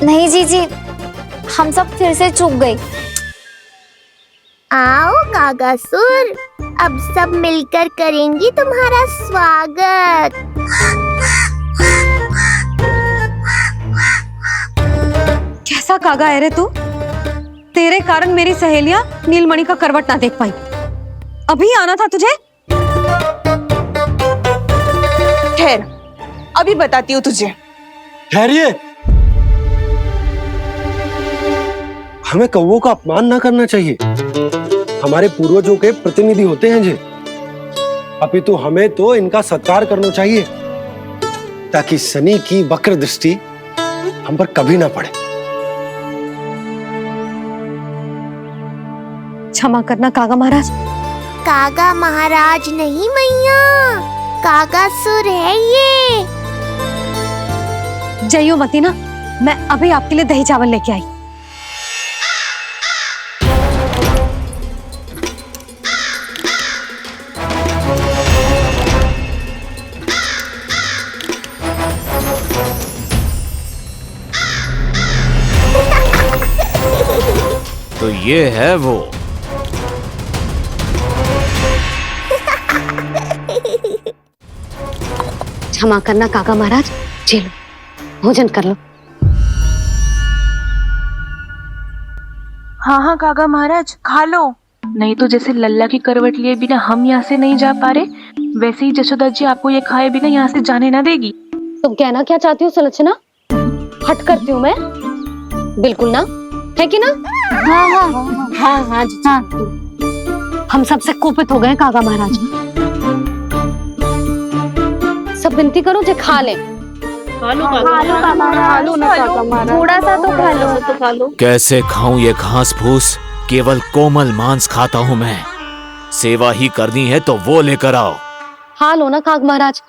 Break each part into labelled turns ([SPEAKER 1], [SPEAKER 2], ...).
[SPEAKER 1] नहीं जीजी, हम सब फिर से चूक गए।
[SPEAKER 2] आओ कागासुर, अब सब मिलकर करेंगी तुम्हारा स्वागत।
[SPEAKER 3] कैसा कागा है रे तू? तेरे कारण मेरी सहेलियां नीलमणि का करवट ना देख पाई। अभी आना था तुझे।
[SPEAKER 4] ठहर, अभी बताती हूँ तुझे।
[SPEAKER 5] ठहरिए, हमें कौवों का अपमान ना करना चाहिए। हमारे पूर्वजों के प्रतिनिधि होते हैं जी। अपितु हमें तो इनका सत्कार करना चाहिए ताकि शनि की वक्र दृष्टि हम पर कभी ना पड़े।
[SPEAKER 3] क्षमा करना कागा महाराज।
[SPEAKER 2] कागा महाराज नहीं मैया, कागासुर है ये।
[SPEAKER 3] जइयो मती ना, मैं अभी आपके लिए दही चावल लेके आई।
[SPEAKER 6] तो ये है वो।
[SPEAKER 3] क्षमा करना काका महाराज, चलो भोजन कर लो।
[SPEAKER 7] हाँ हाँ काका महाराज, खा लो। नहीं तो जैसे लल्ला की करवट लिए बिना हम यहाँ से नहीं जा पा रहे, वैसे ही जशोदा जी आपको ये खाए बिना यहाँ से जाने ना देगी।
[SPEAKER 3] तुम कहना क्या चाहती हो सुलोचना? हट करती हूँ मैं? बिल्कुल ना, है कि ना?
[SPEAKER 1] हाँ हाँ हाँ हाँ हाँ।
[SPEAKER 3] हम सबसे कोपित हो गए काका महाराज। सब विनती करो जे खा ले।
[SPEAKER 1] थोड़ा सा तो खा लो।
[SPEAKER 6] कैसे खाऊं ये घास फूस? केवल कोमल मांस खाता हूं मैं। सेवा ही करनी है तो वो लेकर आओ।
[SPEAKER 3] खा लो ना काग महाराज,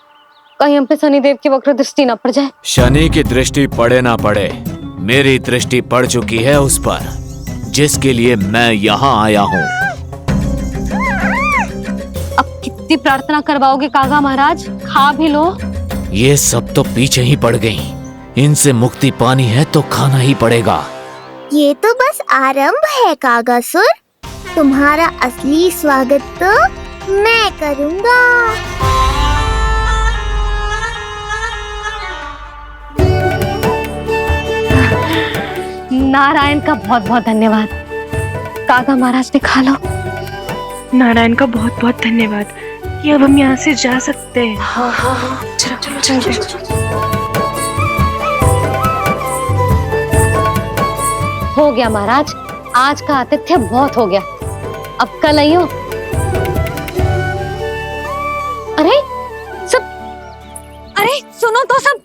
[SPEAKER 3] कहीं हम पे शनिदेव की वक्र दृष्टि ना पड़ जाए।
[SPEAKER 6] शनि की दृष्टि पड़े ना पड़े, मेरी दृष्टि पड़ चुकी है उस पर, जिसके लिए मैं यहाँ आया हूँ।
[SPEAKER 3] अब कितनी प्रार्थना करवाओगे कागा महाराज? खा भी लो।
[SPEAKER 6] ये सब तो पीछे ही पड़ गई, इनसे मुक्ति पानी है तो खाना ही पड़ेगा।
[SPEAKER 2] ये तो बस आरंभ है कागासुर, तुम्हारा असली स्वागत तो मैं करूँगा।
[SPEAKER 3] नारायण का बहुत बहुत धन्यवाद। काका महाराज ने खा लो।
[SPEAKER 7] नारायण का बहुत बहुत धन्यवाद कि अब हम यहाँ से जा सकते हैं। चलो चलो चलो।
[SPEAKER 3] हो गया महाराज, आज का आतिथ्य बहुत हो गया, अब कल आइयो। अरे सब, अरे सुनो तो सब।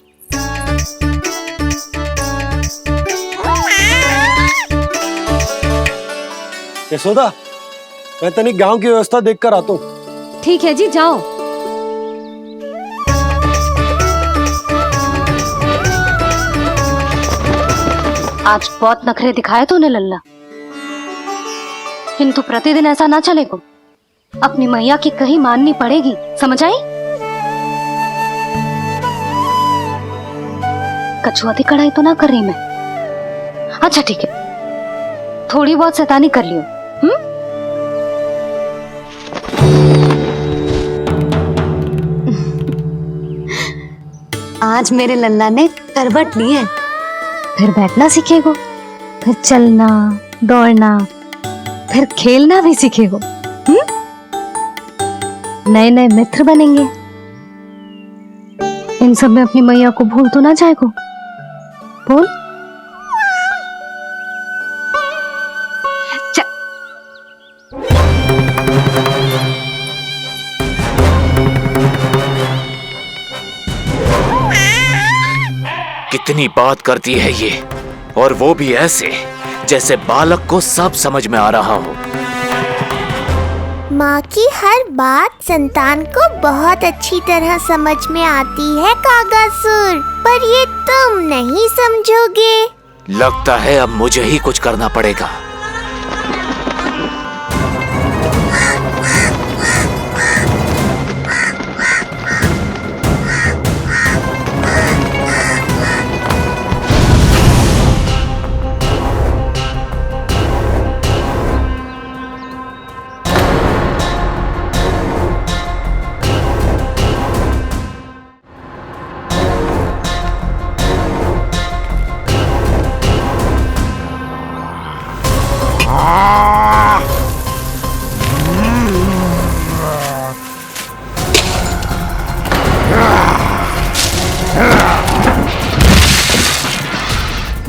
[SPEAKER 5] यशोदा, मैं तनिक गांव की व्यवस्था देखकर आता हूँ।
[SPEAKER 3] ठीक है जी, जाओ। आज बहुत नखरे दिखाए तूने लल्ला, किंतु प्रतिदिन ऐसा ना चलेगा। अपनी मैया की कहीं माननी पड़ेगी, समझ आई? कछुआती कढ़ाई तो ना कर रही मैं। अच्छा ठीक है, थोड़ी बहुत शैतानी कर लियो। आज मेरे लल्ला ने करवट ली है, फिर बैठना सीखेगो, फिर चलना दौड़ना, फिर खेलना भी सीखेगो। नए नए मित्र बनेंगे। इन सब में अपनी मैया को भूल तो ना जाएगो। बोल।
[SPEAKER 6] कितनी बात करती है ये, और वो भी ऐसे जैसे बालक को सब समझ में आ रहा हो।
[SPEAKER 2] माँ की हर बात संतान को बहुत अच्छी तरह समझ में आती है कागासुर, पर ये तुम नहीं समझोगे।
[SPEAKER 6] लगता है अब मुझे ही कुछ करना पड़ेगा।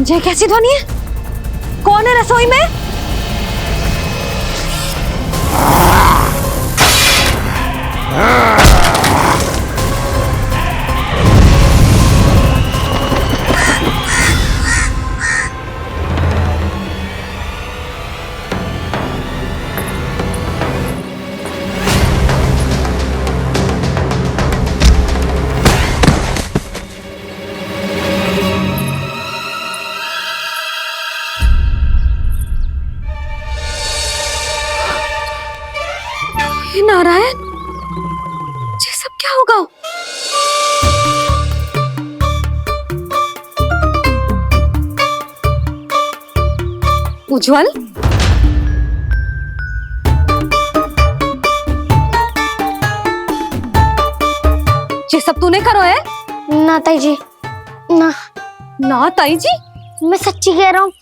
[SPEAKER 3] ये कैसी ध्वनि है? कौन है रसोई में? नारायण, ये सब क्या होगा? उज्जवल, ये सब तूने करो है?
[SPEAKER 1] ना ताई जी, ना
[SPEAKER 3] ना ताई जी,
[SPEAKER 1] मैं सच्ची कह रहा हूँ।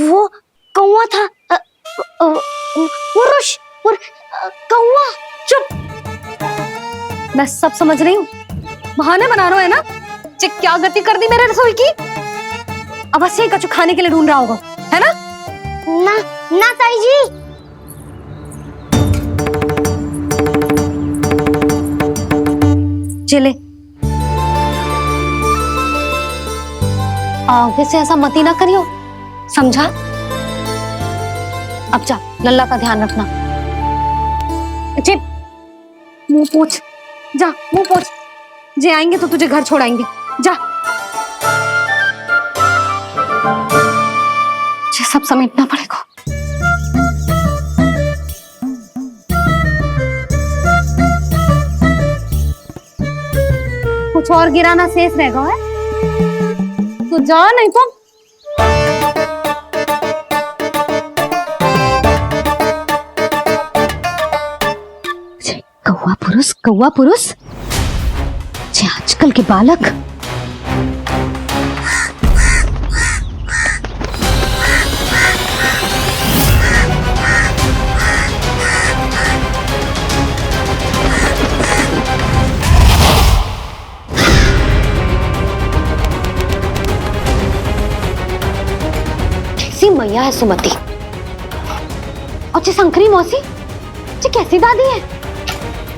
[SPEAKER 1] वो कौवा था, पुरुष कौवा।
[SPEAKER 3] चुप! मैं सब समझ रही हूँ, बहाने बना रहा है ना? क्या गति कर दी मेरे रसोई की? अब बस यही कछु खाने के लिए ढूंढ रहा होगा, है ना?
[SPEAKER 1] ना ना ताई जी।
[SPEAKER 3] चले, आगे से ऐसा मती ना करियो, समझा? अब जा, लल्ला का ध्यान रखना। चिप, मुंह पोछ, जा मुंह पोछ। जे आएंगे तो तुझे घर छोड़ाएंगे, जा। ये सब समेटना पड़ेगा। कुछ और गिराना शेष रहेगा है? तो जा, नहीं तो कौवा पुरुष जे आजकल के बालक। कैसी मैया है सुमति, और जी शंकरी मौसी जी कैसी दादी है।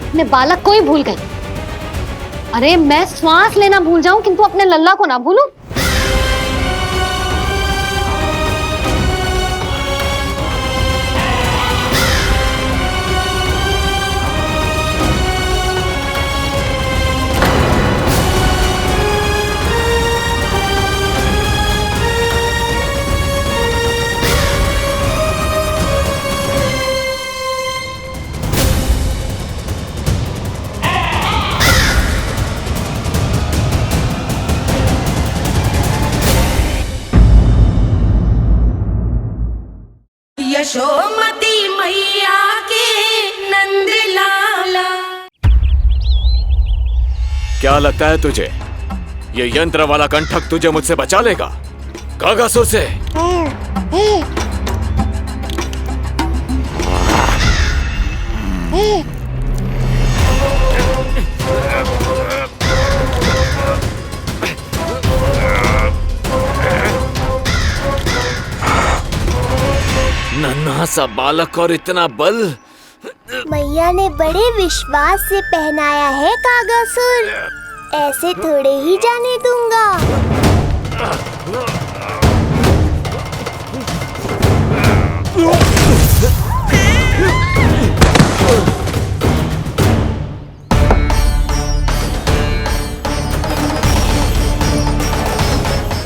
[SPEAKER 3] अपने बालक को ही भूल गई। अरे मैं श्वास लेना भूल जाऊं किंतु अपने लल्ला को ना भूलूं।
[SPEAKER 8] यशोमती मैया के नंद लाला।
[SPEAKER 6] क्या लगता है तुझे ये यंत्र वाला कंठक तुझे मुझसे बचा लेगा? कागासुर से नन्हा सा बालक और इतना बल।
[SPEAKER 2] मैया ने बड़े विश्वास से पहनाया है कागासुर, ऐसे थोड़े ही जाने दूंगा।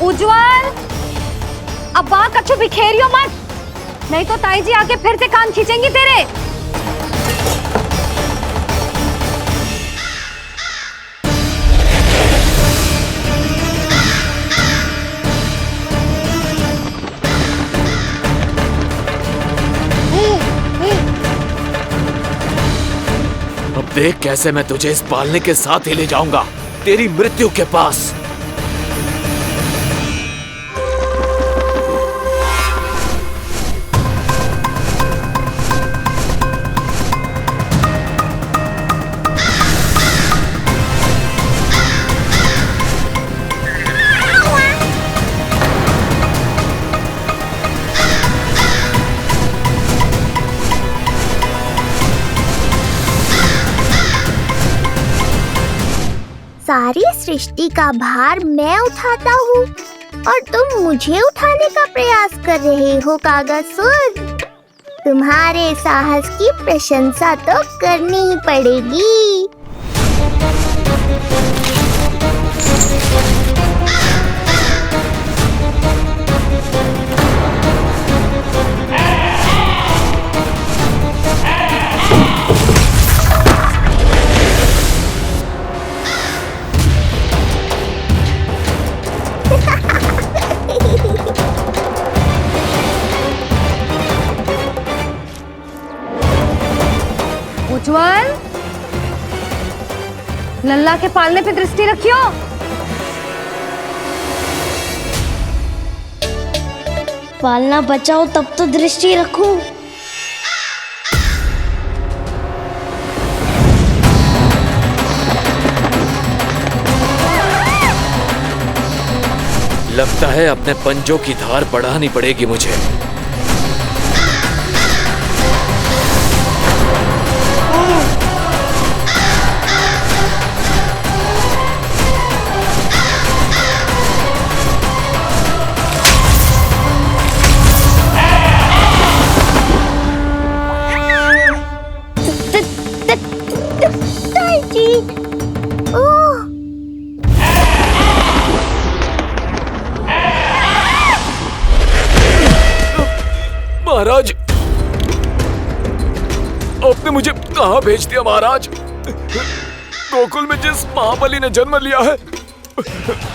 [SPEAKER 3] उज्जवल, अब बात कछु बिखेरियो मत, नहीं तो ताई जी आके फिर से कान खींचेंगी तेरे।
[SPEAKER 6] अब देख कैसे मैं तुझे इस पालने के साथ ही ले जाऊंगा तेरी मृत्यु के पास।
[SPEAKER 2] सारी सृष्टि का भार मैं उठाता हूँ और तुम मुझे उठाने का प्रयास कर रहे हो कागासुर। तुम्हारे साहस की प्रशंसा तो करनी ही पड़ेगी।
[SPEAKER 3] उज्जवल, लल्ला के पालने पे दृष्टि रखियो।
[SPEAKER 1] पालना बचाओ तब तो दृष्टि रखूं।
[SPEAKER 6] लगता है अपने पंजों की धार बढ़ानी पड़ेगी मुझे। महाराज, आपने मुझे कहाँ भेज दिया महाराज? गोकुल में जिस महाबली ने जन्म लिया है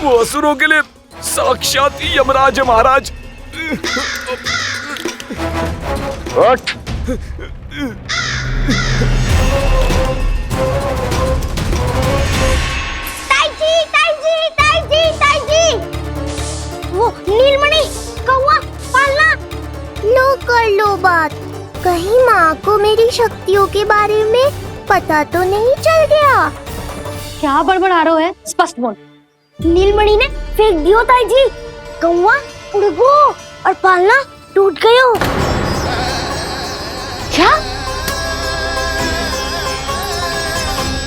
[SPEAKER 6] वो असुरों के लिए साक्षात यमराज है महाराज।
[SPEAKER 5] उठ।
[SPEAKER 2] वो नीलमणि, कौवा, पालना। लो कर लो बात। कहीं माँ को मेरी शक्तियों के बारे में पता तो नहीं चल गया?
[SPEAKER 3] क्या बड़बड़ा रहे हो है? स्पष्ट बोल।
[SPEAKER 1] नीलमणि ने फेंक दियो ताई जी। कौवा उड़ गयो और पालना टूट गयो।
[SPEAKER 3] क्या?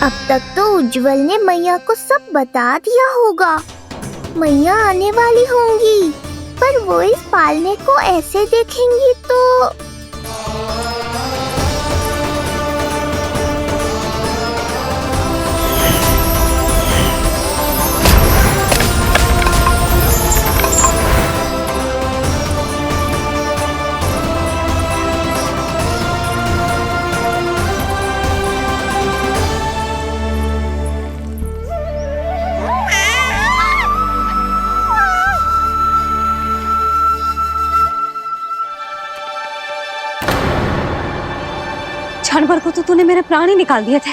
[SPEAKER 2] अब तक तो उज्जवल ने मैया को सब बता दिया होगा। मैया आने वाली होंगी, पर वो इस पालने को ऐसे देखेंगी तो
[SPEAKER 3] क्षण भर को तो तूने मेरे प्राण ही निकाल दिए थे,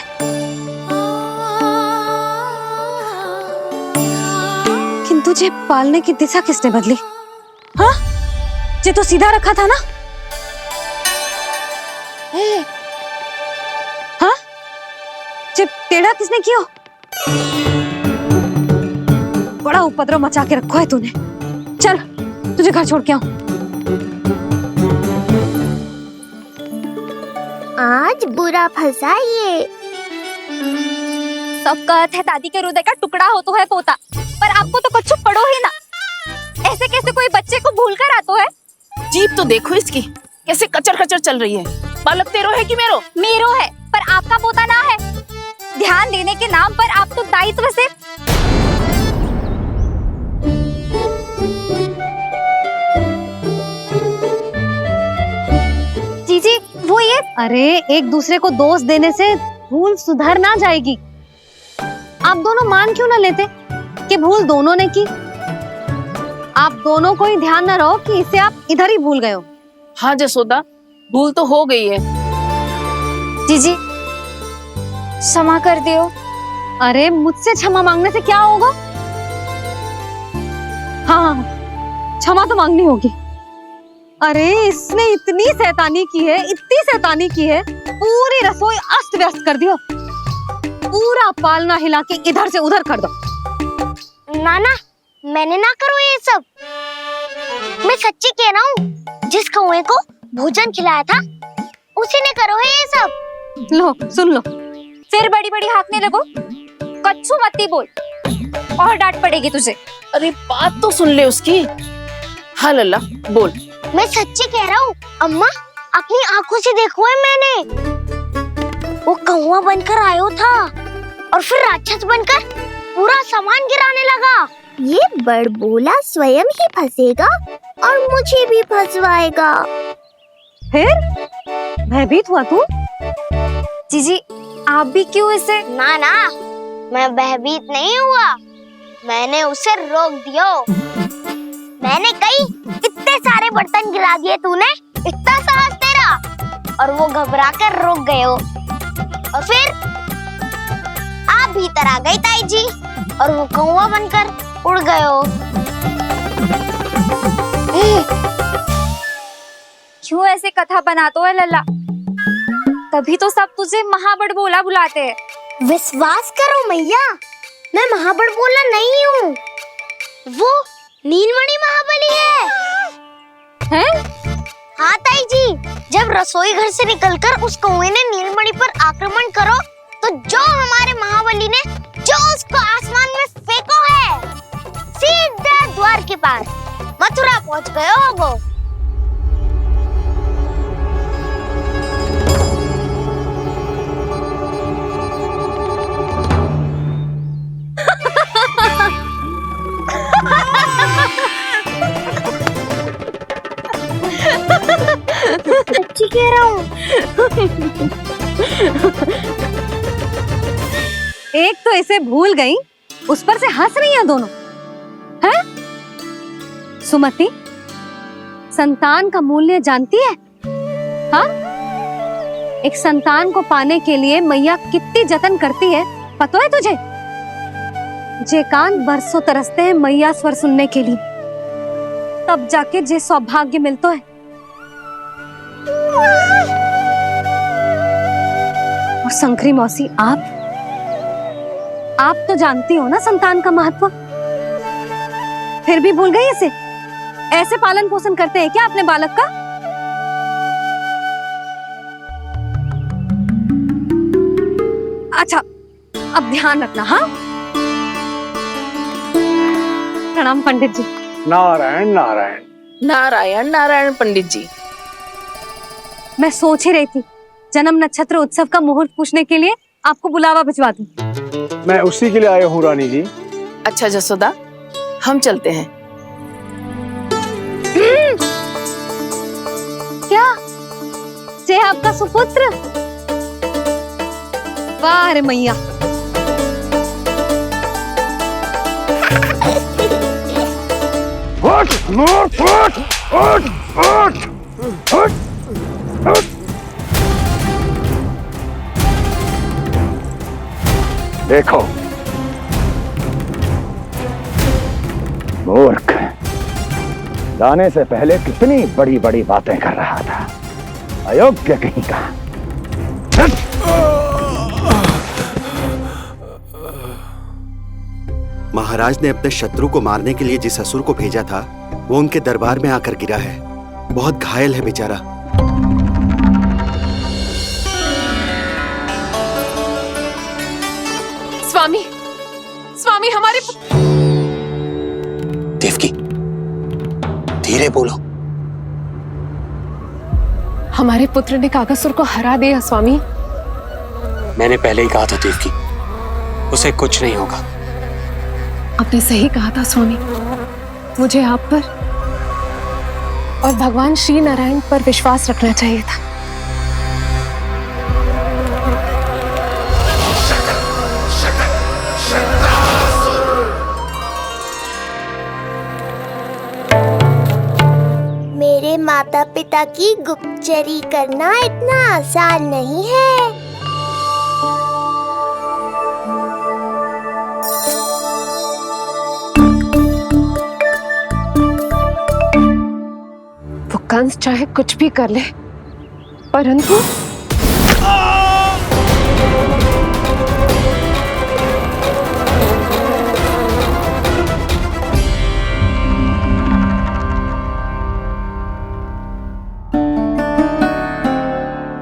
[SPEAKER 3] किंतु जे पालने की दिशा किसने बदली? हाँ, जे तो सीधा रखा था ना? हाँ, जे टेढ़ा किसने किया? बड़ा उपद्रव मचा के रखो है तूने। चल, तुझे घर छोड़ के आऊं।
[SPEAKER 2] आज बुरा फंसा ये।
[SPEAKER 9] सब कहत है दादी के हृदय का टुकड़ा हो तो है पोता, पर आपको तो कुछ पड़ो ही ना। ऐसे कैसे कोई बच्चे को भूल कर आतो है?
[SPEAKER 4] जीप तो देखो इसकी, कैसे कचर कचर चल रही है। बालक तेरो है कि मेरो?
[SPEAKER 9] मेरो है, पर आपका पोता ना है। ध्यान देने के नाम पर आप तो दायित्व से जीजी वो ये।
[SPEAKER 3] अरे एक दूसरे को दोष देने से भूल सुधर ना जाएगी। आप दोनों मान क्यों ना लेते कि भूल दोनों ने की? आप दोनों को ही ध्यान न रहो कि इसे आप इधर ही भूल गए हो।
[SPEAKER 4] हाँ जसोदा, भूल तो हो गई है।
[SPEAKER 9] जीजी क्षमा कर दियो।
[SPEAKER 3] अरे मुझसे क्षमा मांगने से क्या होगा? हाँ, क्षमा तो मांगनी होगी। अरे इसने इतनी शैतानी की है, इतनी शैतानी की है, पूरी रसोई अस्त व्यस्त कर दियो। पूरा पालना हिला के इधर से उधर कर दो।
[SPEAKER 1] नाना, मैंने ना करो ये सब। मैं सच्ची कह रहा हूँ, जिस कौवे को भोजन खिलाया था उसी ने करो है ये सब।
[SPEAKER 3] लो सुन लो।
[SPEAKER 9] फिर बड़ी बड़ी हाकने लगो। कच्छू मत बोल। और डांट पड़ेगी तुझे।
[SPEAKER 4] अरे बात तो सुन ले उसकी। हाँ लल्ला बोल।
[SPEAKER 1] मैं सच्ची कह रहा हूँ अम्मा, अपनी आंखों से देखो है मैंने। वो कौवा बनकर आयो था और फिर राक्षस बनकर पूरा सामान गिराने लगा।
[SPEAKER 2] ये बड़बोला स्वयं ही फंसेगा और मुझे भी फंसवाएगा।
[SPEAKER 3] फिर भयभीत हुआ तू?
[SPEAKER 9] जीजी आप भी क्यों इसे?
[SPEAKER 1] ना ना, मैं भयभीत नहीं हुआ, मैंने उसे रोक दिया। मैंने कही इतने सारे बर्तन गिरा दिए तूने, इतना साहस तेरा, और वो घबरा कर रुक गए हो। और फिर आप भीतर आ गई ताई जी और वो कौवा बनकर उड़ गए हो।
[SPEAKER 9] क्यों ऐसे कथा बनाते हो लल्ला? तभी तो सब तुझे महाबड़बोला बुलाते हैं।
[SPEAKER 1] विश्वास करो मैया, मैं महाबड़बोला नहीं हूँ, वो नीलमणि महाबली है।
[SPEAKER 3] हैं?
[SPEAKER 1] हाँ ताई जी, जब रसोई घर से निकलकर उस कौवे ने नीलमणि पर आक्रमण करो तो जो हमारे महाबली ने जो उसको आसमान में फेंको है, सीधा द्वार के पास मथुरा पहुंच गए होगो। सच्ची कह रहा हूँ।
[SPEAKER 3] एक तो इसे भूल गई, उस पर से हंस रही हैं दोनों। हैं? सुमति, संतान का मूल्य जानती है? हाँ? एक संतान को पाने के लिए मैया कितनी जतन करती है, पता है तुझे? जे कान बरसों तरसते हैं मैया स्वर सुनने के लिए, तब जाके जे सौभाग्य मिलता है। और शंकरी मौसी, आप तो जानती हो ना संतान का महत्व, फिर भी भूल गई इसे? ऐसे पालन पोषण करते हैं क्या अपने बालक का? अच्छा, अब ध्यान रखना। हाँ, प्रणाम पंडित जी।
[SPEAKER 10] नारायण नारायण।
[SPEAKER 4] नारायण नारायण पंडित जी।
[SPEAKER 3] मैं सोच ही रही थी जन्म नक्षत्र उत्सव का मुहूर्त पूछने के लिए आपको बुलावा भिजवा दूं।
[SPEAKER 10] मैं उसी के लिए आया हूँ रानी जी।
[SPEAKER 4] अच्छा जसोदा, हम चलते हैं।
[SPEAKER 3] क्या जे आपका सुपुत्र? वाह रे मैया।
[SPEAKER 10] उठ, उठ, उठ, उठ, उठ, उठ, उठ। देखो मूर्ख, जाने से पहले कितनी बड़ी बड़ी बातें कर रहा था, अयोग्य कहीं का।
[SPEAKER 11] महाराज ने अपने शत्रु को मारने के लिए जिस असुर को भेजा था वो उनके दरबार में आकर गिरा है, बहुत घायल है बेचारा।
[SPEAKER 4] स्वामी, स्वामी हमारे
[SPEAKER 11] देवकी, धीरे बोलो।
[SPEAKER 4] हमारे पुत्र ने कागासुर को हरा दिया स्वामी।
[SPEAKER 11] मैंने पहले ही कहा था देवकी, उसे कुछ नहीं होगा।
[SPEAKER 4] आपने सही कहा था स्वामी, मुझे आप पर और भगवान श्री नारायण पर विश्वास रखना चाहिए था।
[SPEAKER 2] मेरे माता पिता की गुप्तचरी करना इतना आसान नहीं है।
[SPEAKER 4] वो कंस चाहे कुछ भी कर ले, परंतु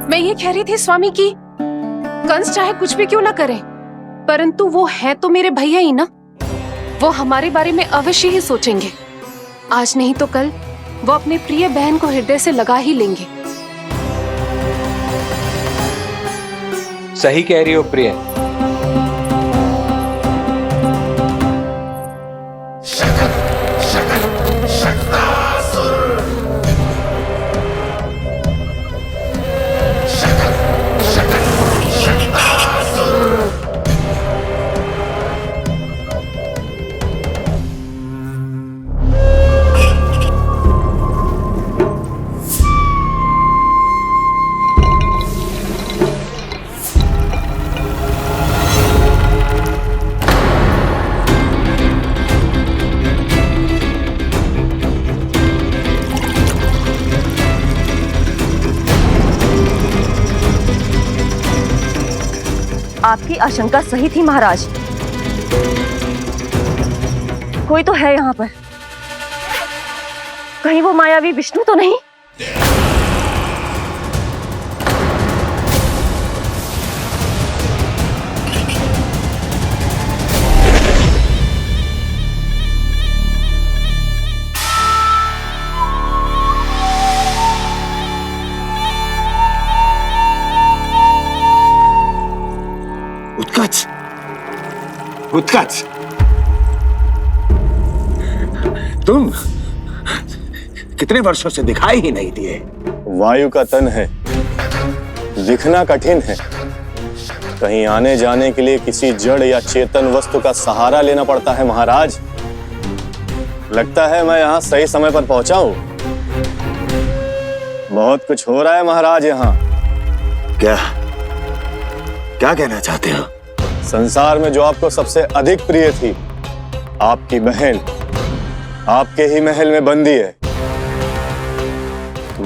[SPEAKER 4] मैं ये कह रही थी स्वामी कि कंस चाहे कुछ भी क्यों ना करे, परंतु वो है तो मेरे भैया ही ना। वो हमारे बारे में अवश्य ही सोचेंगे। आज नहीं तो कल वो अपने प्रिय बहन को हृदय से लगा ही लेंगे।
[SPEAKER 12] सही कह रही हो प्रिय।
[SPEAKER 13] आपकी आशंका सही थी महाराज। कोई तो है यहाँ पर। कहीं वो मायावी विष्णु तो नहीं?
[SPEAKER 10] उत्कच, उत्कच, तुम कितने वर्षों से दिखाई ही नहीं दिए।
[SPEAKER 14] वायु का तन है, दिखना कठिन है। कहीं आने जाने के लिए किसी जड़ या चेतन वस्तु का सहारा लेना पड़ता है महाराज। लगता है मैं यहाँ सही समय पर पहुंचा हूँ। बहुत कुछ हो रहा है महाराज यहाँ।
[SPEAKER 10] क्या क्या कहना चाहते हो?
[SPEAKER 14] संसार में जो आपको सबसे अधिक प्रिय थी, आपकी बहन, आपके ही महल में बंदी है।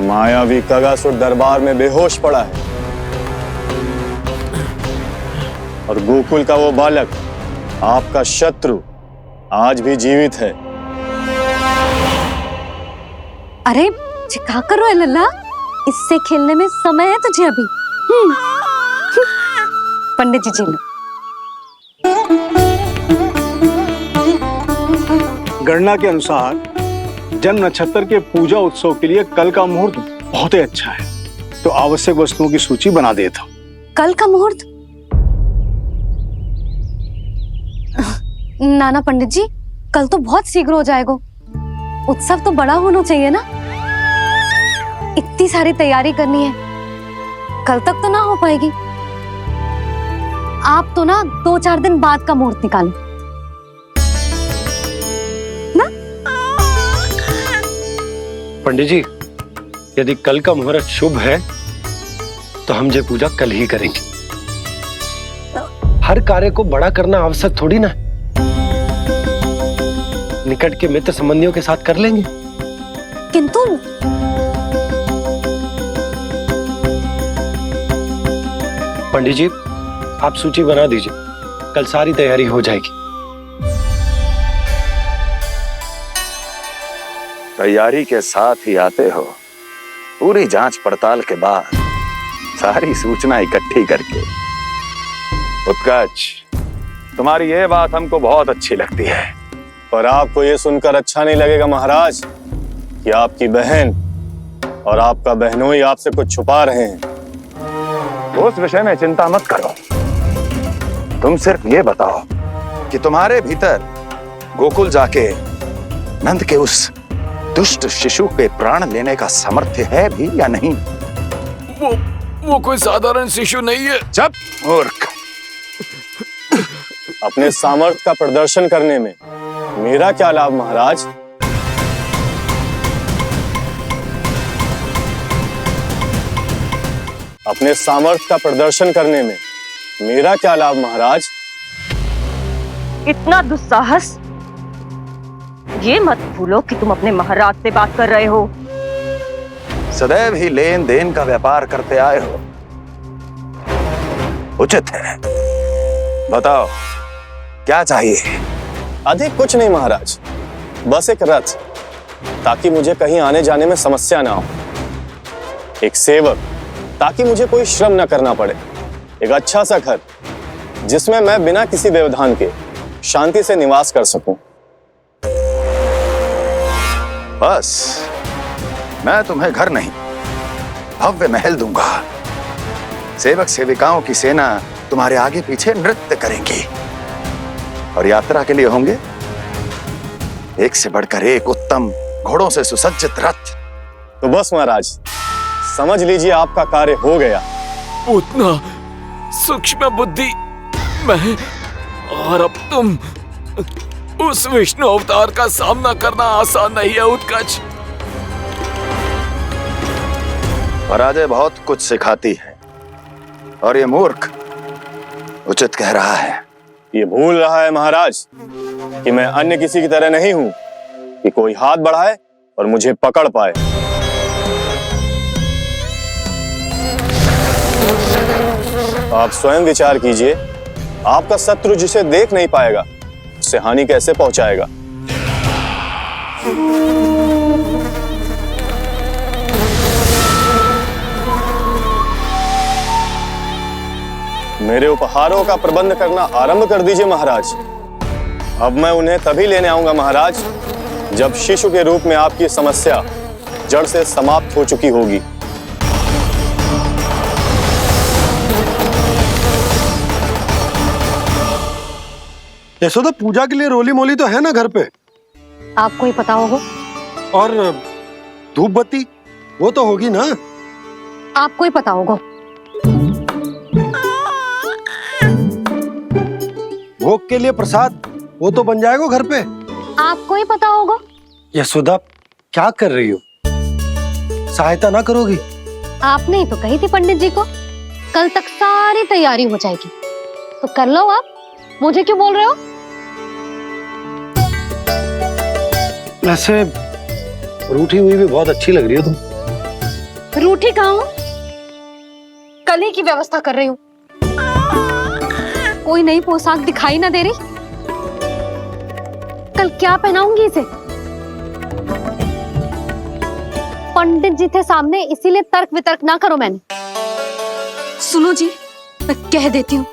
[SPEAKER 14] मायावी कगासुर दरबार में बेहोश पड़ा है और गोकुल का वो बालक, आपका शत्रु, आज भी जीवित है।
[SPEAKER 3] अरे क्या कर रहे हो लल्ला? इससे खेलने में समय है तुझे अभी। पंडित जी जी लो।
[SPEAKER 15] गणना के अनुसार जन्म नक्षत्र के पूजा उत्सव के लिए कल का मुहूर्त बहुत ही अच्छा है, तो आवश्यक वस्तुओं की सूची बना देता हूँ।
[SPEAKER 3] कल का मुहूर्त? नाना पंडित जी, कल तो बहुत शीघ्र हो जाएगा। उत्सव तो बड़ा होना चाहिए ना। इतनी सारी तैयारी करनी है, कल तक तो ना हो पाएगी। आप तो ना 2-4 दिन बाद का मुहूर्त निकालो ना।
[SPEAKER 5] पंडित जी, यदि कल का मुहूर्त शुभ है तो हम ये पूजा कल ही करेंगे। हर कार्य को बड़ा करना आवश्यक थोड़ी ना। निकट के मित्र संबंधियों के साथ कर लेंगे।
[SPEAKER 3] किंतु
[SPEAKER 5] पंडित जी, आप सूची बना दीजिए, कल सारी तैयारी हो जाएगी।
[SPEAKER 10] तैयारी के साथ ही आते हो, पूरी जांच पड़ताल के बाद सारी सूचना इकट्ठी करके। उत्कच, तुम्हारी ये बात हमको बहुत अच्छी लगती है।
[SPEAKER 14] पर आपको ये सुनकर अच्छा नहीं लगेगा महाराज कि आपकी बहन और आपका बहनोई आपसे कुछ छुपा रहे हैं।
[SPEAKER 10] उस विषय में चिंता मत करो। तुम सिर्फ ये बताओ कि तुम्हारे भीतर गोकुल जाके नंद के उस दुष्ट शिशु के प्राण लेने का सामर्थ्य है भी या नहीं?
[SPEAKER 6] वो कोई साधारण शिशु नहीं है।
[SPEAKER 10] चुप मूर्ख।
[SPEAKER 14] अपने सामर्थ्य का प्रदर्शन करने में मेरा क्या लाभ महाराज? अपने सामर्थ्य का प्रदर्शन करने में मेरा क्या लाभ महाराज?
[SPEAKER 13] इतना दुस्साहस? ये मत भूलो कि तुम अपने महाराज से बात कर रहे हो।
[SPEAKER 10] सदैव ही लेन देन का व्यापार करते आए हो, उचित है। बताओ क्या चाहिए?
[SPEAKER 14] अधिक कुछ नहीं महाराज, बस एक रथ, ताकि मुझे कहीं आने जाने में समस्या ना हो। एक सेवक, ताकि मुझे कोई श्रम न करना पड़े। एक अच्छा सा घर, जिसमें मैं बिना किसी व्यवधान के शांति से निवास कर सकूं।
[SPEAKER 10] बस मैं तुम्हें घर नहीं भव्य महल दूंगा। सेवक सेविकाओं की सेना तुम्हारे आगे पीछे नृत्य करेंगी और यात्रा के लिए होंगे एक से बढ़कर एक उत्तम घोड़ों से सुसज्जित रथ।
[SPEAKER 14] तो बस महाराज, समझ लीजिए आपका कार्य हो गया।
[SPEAKER 6] उतना सूक्ष्म बुद्धि मैं, और अब तुम, उस विष्णु अवतार का सामना करना आसान नहीं है उत्कच।
[SPEAKER 10] पराजय बहुत कुछ सिखाती है और ये मूर्ख उचित कह रहा है।
[SPEAKER 14] ये भूल रहा है महाराज कि मैं अन्य किसी की तरह नहीं हूं कि कोई हाथ बढ़ाए और मुझे पकड़ पाए। आप स्वयं विचार कीजिए, आपका शत्रु जिसे देख नहीं पाएगा उससे हानि कैसे पहुंचाएगा। मेरे उपहारों का प्रबंध करना आरंभ कर दीजिए महाराज। अब मैं उन्हें तभी लेने आऊंगा महाराज जब शिशु के रूप में आपकी समस्या जड़ से समाप्त हो चुकी होगी।
[SPEAKER 5] यशोदा, पूजा के लिए रोली मोली तो है ना घर पे?
[SPEAKER 3] आपको ही पता होगा।
[SPEAKER 5] और धूप बत्ती वो तो होगी ना?
[SPEAKER 3] आपको ही पता होगा।
[SPEAKER 5] भोग के लिए प्रसाद वो तो बन जाएगा घर पे।
[SPEAKER 3] आपको ही पता होगा।
[SPEAKER 5] यशोदा, क्या कर रही हो? सहायता ना करोगी?
[SPEAKER 3] आपने ही तो कही थी पंडित जी को कल तक सारी तैयारी हो जाएगी, तो कर लो आप। मुझे क्यों बोल रहे हो?
[SPEAKER 5] वैसे रूठी हुई भी बहुत अच्छी लग रही हो तुम।
[SPEAKER 3] रूठी कहाँ हूँ? कल ही की व्यवस्था कर रही हूँ। कोई नई पोशाक दिखाई ना दे रही? कल क्या पहनाऊंगी इसे? पंडित जी थे सामने, इसीलिए तर्क वितर्क ना करो। मैंने सुनो जी, मैं कह देती हूँ,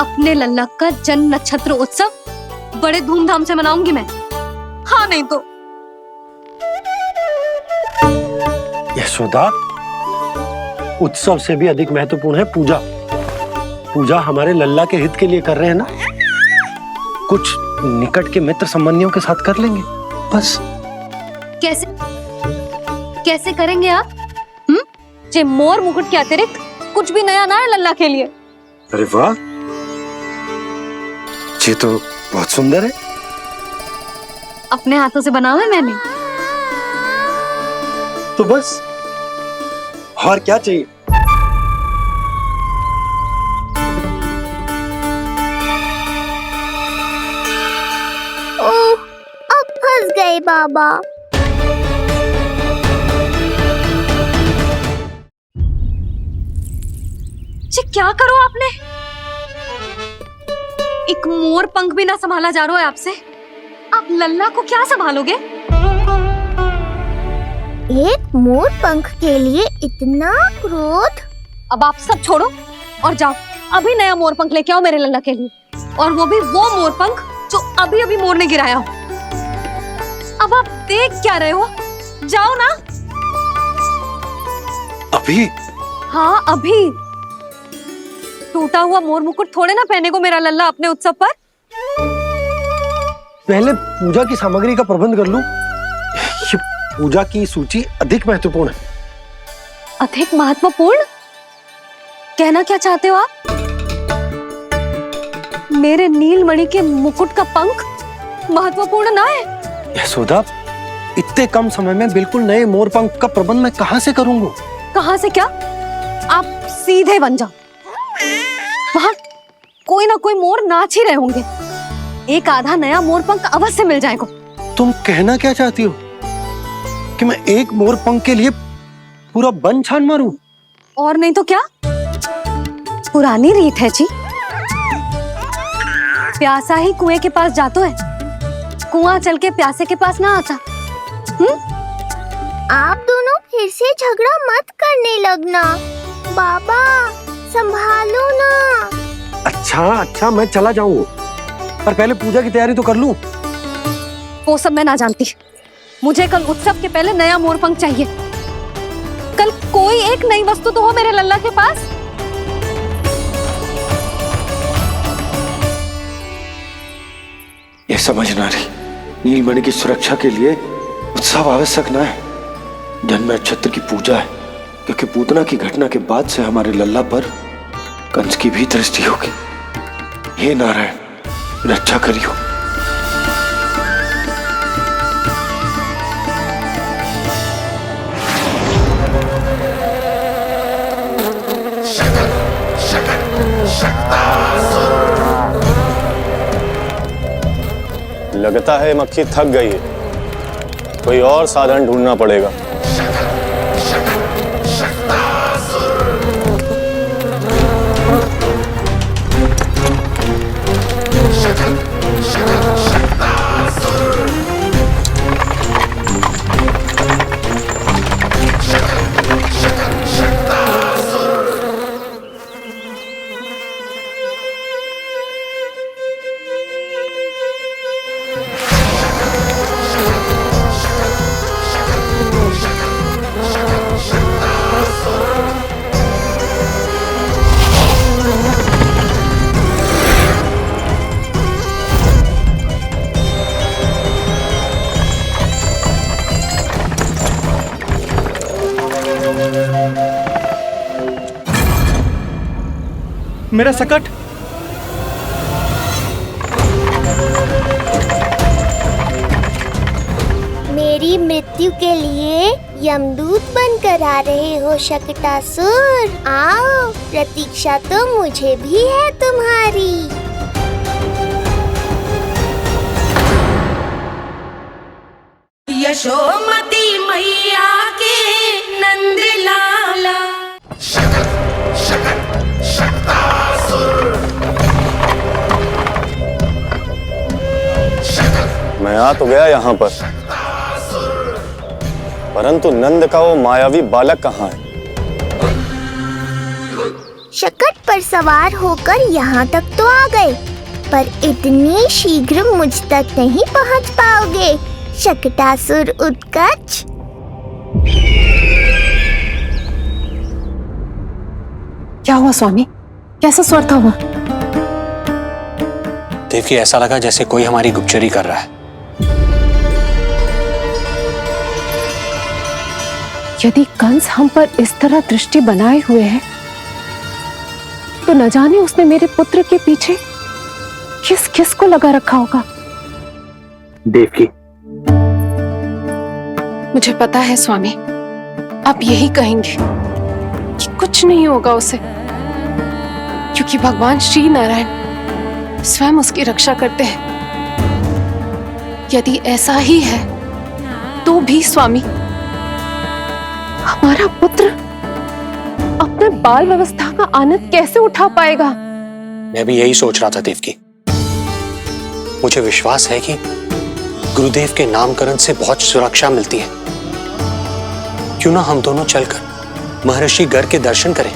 [SPEAKER 3] अपने लल्ला का जन्म नक्षत्र उत्सव बड़े धूमधाम से मनाऊंगी मैं। हाँ नहीं तो।
[SPEAKER 5] यशोदा, उत्सव से भी अधिक महत्वपूर्ण है पूजा। पूजा हमारे लल्ला के हित के लिए कर रहे हैं ना। कुछ निकट के मित्र संबंधियों के साथ कर लेंगे बस।
[SPEAKER 3] कैसे कैसे करेंगे आप? जे मोर मुकुट के अतिरिक्त कुछ भी नया ना है लल्ला के लिए।
[SPEAKER 5] अरे वाह, ये तो बहुत सुंदर है।
[SPEAKER 3] अपने हाथों से बनाया है मैंने।
[SPEAKER 5] तो बस और क्या चाहिए?
[SPEAKER 2] ओह, अब फंस गए बाबा।
[SPEAKER 3] जी क्या करो आपने? एक मोर पंख भी ना संभाला जा रहा है आपसे। आप लल्ला को क्या संभालोगे?
[SPEAKER 2] एक मोर पंख के लिए इतना क्रोध?
[SPEAKER 3] अब आप सब छोड़ो और जाओ, अभी नया मोर पंख लेके आओ मेरे लल्ला के लिए, और वो भी वो मोर पंख जो अभी अभी मोर ने गिराया हो। अब आप देख क्या रहे हो? जाओ ना।
[SPEAKER 5] अभी?
[SPEAKER 3] हाँ अभी। टूटा हुआ मोर मुकुट थोड़े ना पहने को मेरा लल्ला अपने उत्सव पर।
[SPEAKER 5] पहले पूजा की सामग्री का प्रबंध कर लूं। ये पूजा की सूची अधिक महत्वपूर्ण है।
[SPEAKER 3] अधिक महत्वपूर्ण? कहना क्या चाहते हो आप? मेरे नीलमणि के मुकुट का पंख महत्वपूर्ण ना है?
[SPEAKER 5] यशोदा, इतने कम समय में बिल्कुल नए मोर पंख का प्रबंध मैं कहां से करूंगा?
[SPEAKER 3] कहां से क्या? आप सीधे बन जाओ। वहां कोई ना कोई मोर नाच ही रहे होंगे। एक आधा नया मोर पंख अवश्य मिल जाएगा।
[SPEAKER 5] तुम कहना क्या चाहती हो कि मैं एक मोर पंख के लिए पूरा वन छान मारूं?
[SPEAKER 3] और नहीं तो क्या, पुरानी रीत है जी। प्यासा ही कुएं के पास जातो है, कुआं चल के प्यासे के पास ना आता।
[SPEAKER 2] आप दोनों फिर से झगड़ा मत करने लगना। बाबा संभालो ना।
[SPEAKER 5] अच्छा मैं चला जाऊंगा, पर पहले पूजा की तैयारी तो कर लूं।
[SPEAKER 3] वो सब मैं ना जानती। मुझे कल उत्सव के पहले नया मोरपंख चाहिए। कल कोई एक नई वस्तु तो हो मेरे लल्ला के पास।
[SPEAKER 5] ये समझ ना रही, नीलमणि की सुरक्षा के लिए उत्सव आवश्यक ना है, जन्म नक्षत्र की पूजा है, क्योंकि पूतना की घटना के बाद से हमारे लल्ला पर कंस की भी दृष्टि होगी। हे नारायण, रक्षा करियो।
[SPEAKER 14] लगता है मक्खी थक गई है, कोई और साधन ढूंढना पड़ेगा।
[SPEAKER 15] मेरा सकट।
[SPEAKER 2] मेरी मृत्यु के लिए यमदूत बनकर आ रहे हो शकटासुर? आओ, प्रतीक्षा तो मुझे भी है तुम्हारी।
[SPEAKER 8] यशोमती मैया के नंद लाला।
[SPEAKER 14] मैं आ तो गया यहाँ पर, परंतु नंद का वो मायावी बालक कहाँ है?
[SPEAKER 2] शकट पर सवार होकर यहाँ तक तो आ गए, पर इतनी शीघ्र मुझ तक नहीं पहुँच पाओगे शकटासुर उत्कच।
[SPEAKER 4] क्या हुआ स्वामी, कैसा स्वर था वो?
[SPEAKER 12] देवकी, ऐसा लगा जैसे कोई हमारी गुप्तचरी कर रहा है।
[SPEAKER 4] यदि कंस हम पर इस तरह दृष्टि बनाए हुए है, तो न जाने उसने मेरे पुत्र के पीछे किस किस को लगा रखा होगा।
[SPEAKER 12] देवकी,
[SPEAKER 4] मुझे पता है स्वामी, आप यही कहेंगे कि कुछ नहीं होगा उसे, क्योंकि भगवान श्री नारायण स्वयं उसकी रक्षा करते हैं। यदि ऐसा ही है तो भी स्वामी, हमारा पुत्र अपने बाल व्यवस्था का आनंद कैसे उठा पाएगा?
[SPEAKER 12] मैं भी यही सोच रहा था देवकी। मुझे विश्वास है कि गुरुदेव के नामकरण से बहुत सुरक्षा मिलती है। क्यों ना हम दोनों चलकर महर्षि गर्ग के दर्शन करें?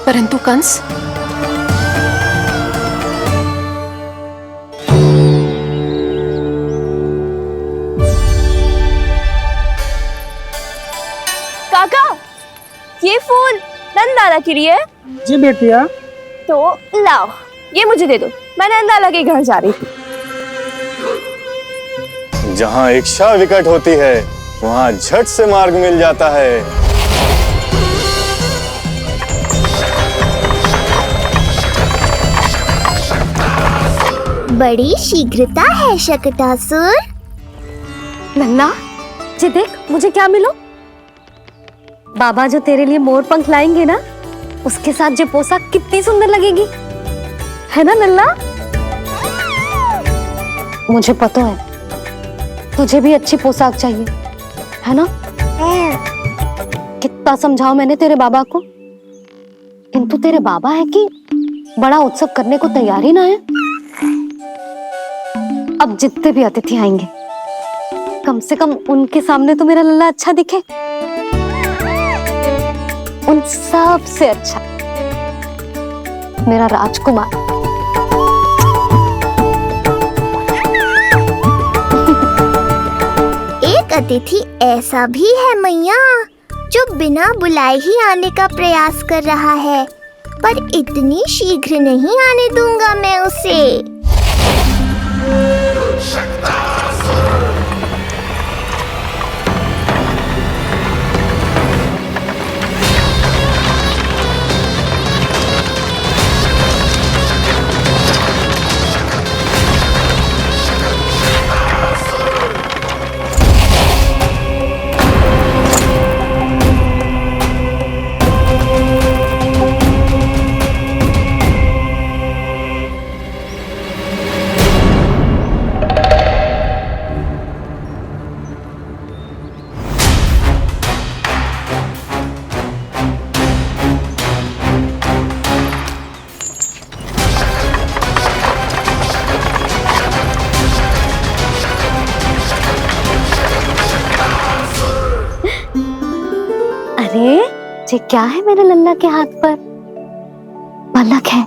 [SPEAKER 4] परंतु कंस,
[SPEAKER 9] काका, ये फूल नंदाला के लिए है?
[SPEAKER 16] जी बेटिया।
[SPEAKER 9] तो लाओ, ये मुझे दे दो, मैं नंदाला के घर जा रही थी।
[SPEAKER 14] जहाँ इच्छा विकट होती है, वहाँ झट से मार्ग मिल जाता है।
[SPEAKER 2] बड़ी शीघ्रता है शकटासुर।
[SPEAKER 3] नन्ना, जी देख मुझे क्या मिलो। बाबा जो तेरे लिए मोर पंख लाएंगे ना, उसके साथ जो पोशाक कितनी सुंदर लगेगी, है ना नन्ना? मुझे पता है तुझे भी अच्छी पोशाक चाहिए, है ना? कितना समझाओ मैंने तेरे बाबा को, किंतु तेरे बाबा है कि बड़ा उत्सव करने को तैयार ही ना है। अब जितने भी अतिथि आएंगे, कम से कम उनके सामने तो मेरा लल्ला अच्छा दिखे। उन सब से अच्छा मेरा राजकुमार।
[SPEAKER 2] एक एक अतिथि ऐसा भी है मैया जो बिना बुलाए ही आने का प्रयास कर रहा है, पर इतनी शीघ्र नहीं आने दूंगा मैं उसे।
[SPEAKER 3] अरे ये क्या है मेरे लल्ला के हाथ पर? पलक है।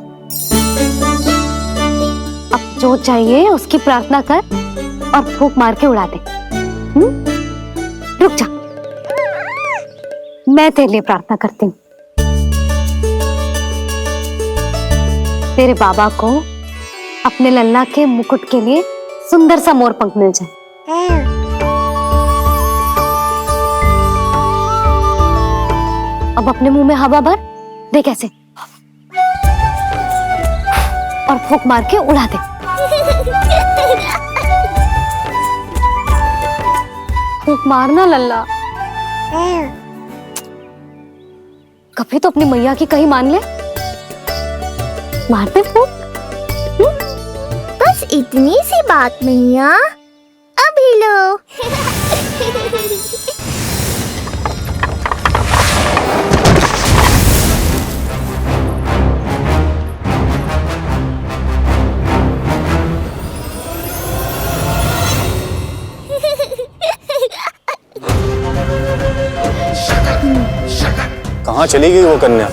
[SPEAKER 3] अब जो चाहिए उसकी प्रार्थना कर और फूंक मार के उड़ा दे। रुक जा, मैं तेरे लिए प्रार्थना करती हूँ। तेरे बाबा को अपने लल्ला के मुकुट के लिए सुंदर सा मोर पंख मिल जाए। अब अपने मुंह में हवा भर दे कैसे, और फूंक मार के उड़ा दे। फूंक मारना लल्ला, कभी तो अपनी मैया की कहीं मान ले। मारते फूंक।
[SPEAKER 2] बस इतनी सी बात मैया, अभी लो।
[SPEAKER 14] कहाँ चली गई वो कन्या?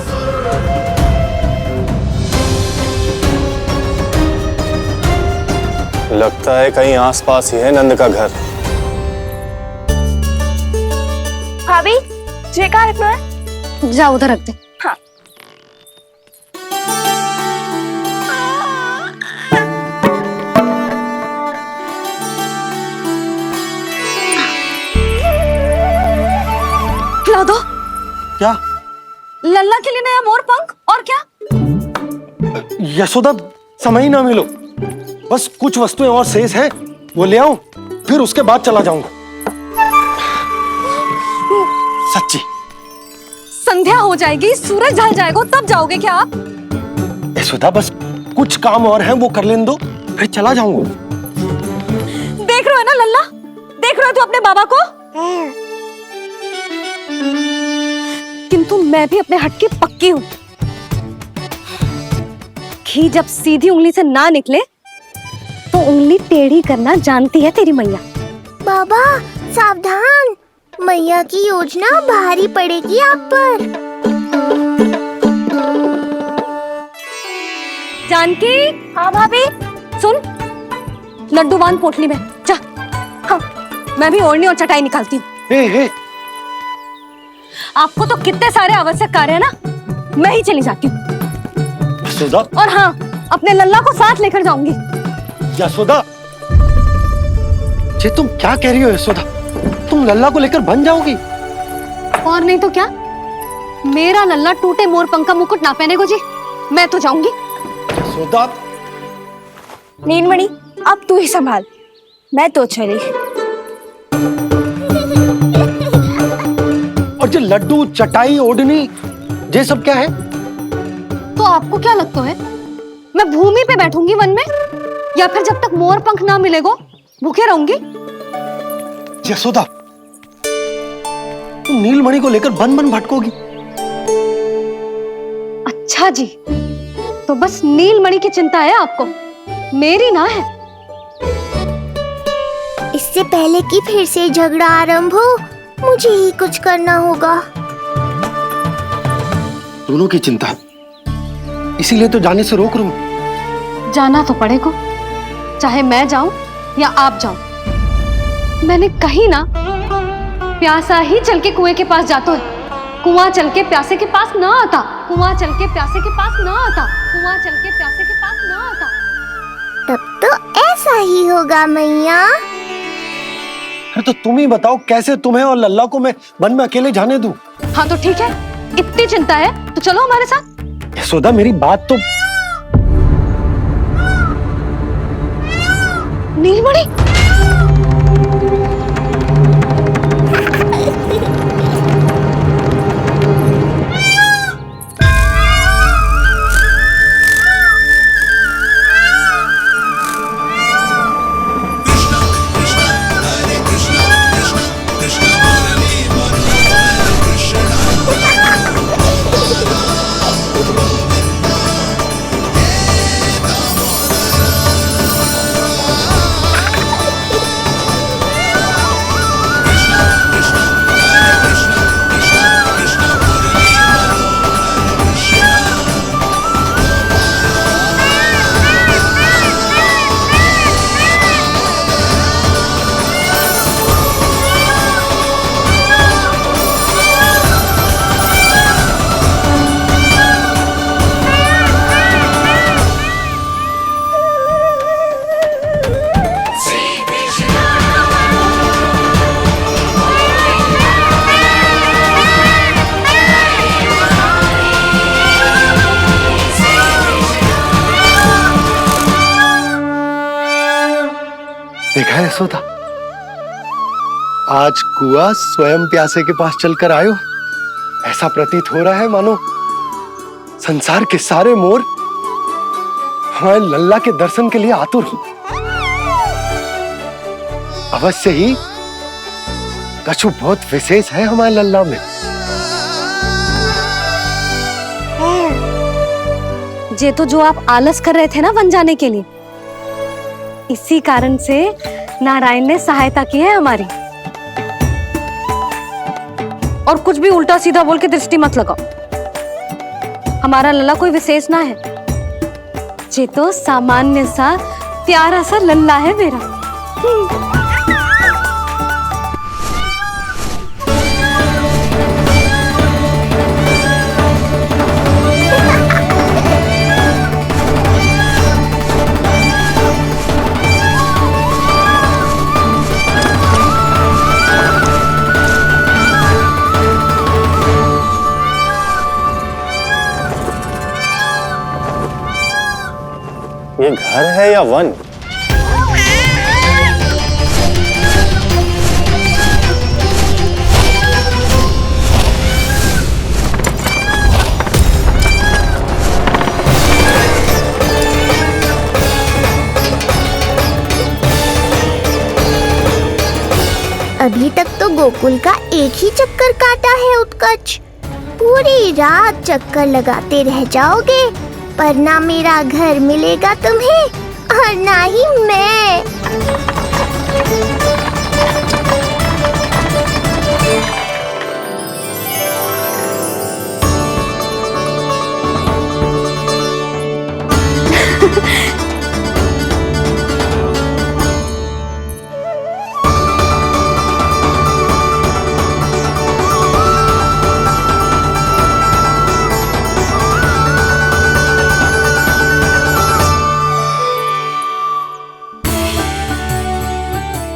[SPEAKER 14] लगता है कहीं आसपास ही है नंद का घर।
[SPEAKER 9] भाभी ये कहाँ रखना है?
[SPEAKER 3] जा उधर रख दे।
[SPEAKER 9] हाँ।
[SPEAKER 3] खिला दो।
[SPEAKER 5] क्या?
[SPEAKER 3] लल्ला के लिए नया मोर पंख। और क्या?
[SPEAKER 5] यशोदा, समय ही ना मिलो, बस कुछ वस्तुएं और शेष हैं, वो ले आऊं, फिर उसके बाद चला जाऊंगा। सच्ची।
[SPEAKER 3] संध्या हो जाएगी, सूरज ढल जाएगा, तब जाओगे क्या आप?
[SPEAKER 5] यशोदा, बस कुछ काम और हैं, वो कर लेने दो, फिर चला जाऊंगा।
[SPEAKER 3] देख रहे हो ना लल्ला, देख रहे हो तू अपने बाबा को? किंतु मैं भी अपने हट की पक्की हूँ। घी जब सीधी उंगली से ना निकले तो उंगली टेढ़ी करना जानती है तेरी मैया।
[SPEAKER 2] बाबा सावधान, मैया की योजना भारी पड़ेगी आप पर।
[SPEAKER 3] जानकी। हाँ भाभी। सुन, लड्डू बांध पोटली में, जा। हाँ, मैं भी ओढ़नी और चटाई निकालती हूँ। आपको तो कितने सारे आवश्यक कार्य है ना, मैं ही चली जाती हूँ।
[SPEAKER 5] यशोदा।
[SPEAKER 3] और हाँ, अपने लल्ला को साथ लेकर जाऊंगी।
[SPEAKER 5] यशोदा, ये तुम क्या कह रही हो यशोदा? तुम लल्ला को लेकर बन जाओगी?
[SPEAKER 3] और नहीं तो क्या, मेरा लल्ला टूटे मोर पंख का मुकुट ना पहने को जी, मैं तो जाऊंगी।
[SPEAKER 5] यशोदा।
[SPEAKER 9] नीलमणि, अब तू ही संभाल, मैं तो चली।
[SPEAKER 5] और ये लड्डू, चटाई, ओढ़नी, ये सब क्या है?
[SPEAKER 3] तो आपको क्या लगता है मैं भूमि पे बैठूंगी वन में, या फिर जब तक मोर पंख ना मिलेगो भूखे रहूंगी?
[SPEAKER 5] यशोदा, तुम नीलमणि को लेकर बन बन भटकोगी।
[SPEAKER 3] अच्छा जी, तो बस नीलमणि की चिंता है आपको, मेरी ना है।
[SPEAKER 2] इससे पहले कि फिर से झगड़ा आरंभ हो, मुझे ही कुछ करना होगा।
[SPEAKER 5] दोनों की चिंता है, इसीलिए तो जाने से रोक रहा हूं।
[SPEAKER 3] जाना तो पड़ेगा, चाहे मैं जाऊं या आप जाओ। मैंने कहीं ना प्यासा ही चल के कुएं के पास जाता है, कुआं चल के प्यासे के पास ना आता, कुआं चल के प्यासे के पास ना आता, कुआं चल के प्यासे के पास ना आता।
[SPEAKER 2] तब तो ऐसा ही होगा मैया।
[SPEAKER 5] अरे तो तुम ही बताओ, कैसे तुम्हें और लल्ला को मैं वन में अकेले जाने दूं?
[SPEAKER 3] हाँ तो ठीक है, इतनी चिंता है तो चलो हमारे साथ।
[SPEAKER 5] यशोदा मेरी बात तो।
[SPEAKER 3] नीलमणि,
[SPEAKER 5] देखा है यशोदा, आज कुआं स्वयं प्यासे के पास चलकर आयो। ऐसा प्रतीत हो रहा है मानो संसार के सारे मोर हमारे लल्ला के दर्शन के लिए आतुर हो। अवश्य ही कछु बहुत विशेष है हमारे लल्ला में।
[SPEAKER 3] ये तो जो आप आलस कर रहे थे ना वन जाने के लिए, इसी कारण से नारायण ने सहायता की है हमारी। और कुछ भी उल्टा सीधा बोल के दृष्टि मत लगाओ। हमारा लल्ला कोई विशेष ना है, ये तो सामान्य सा प्यारा सा लल्ला है मेरा।
[SPEAKER 14] ये घर है या वन?
[SPEAKER 2] अभी तक तो गोकुल का एक ही चक्कर काटा है उत्कर्ष। पूरी रात चक्कर लगाते रह जाओगे, पर ना मेरा घर मिलेगा तुम्हें और ना ही मैं।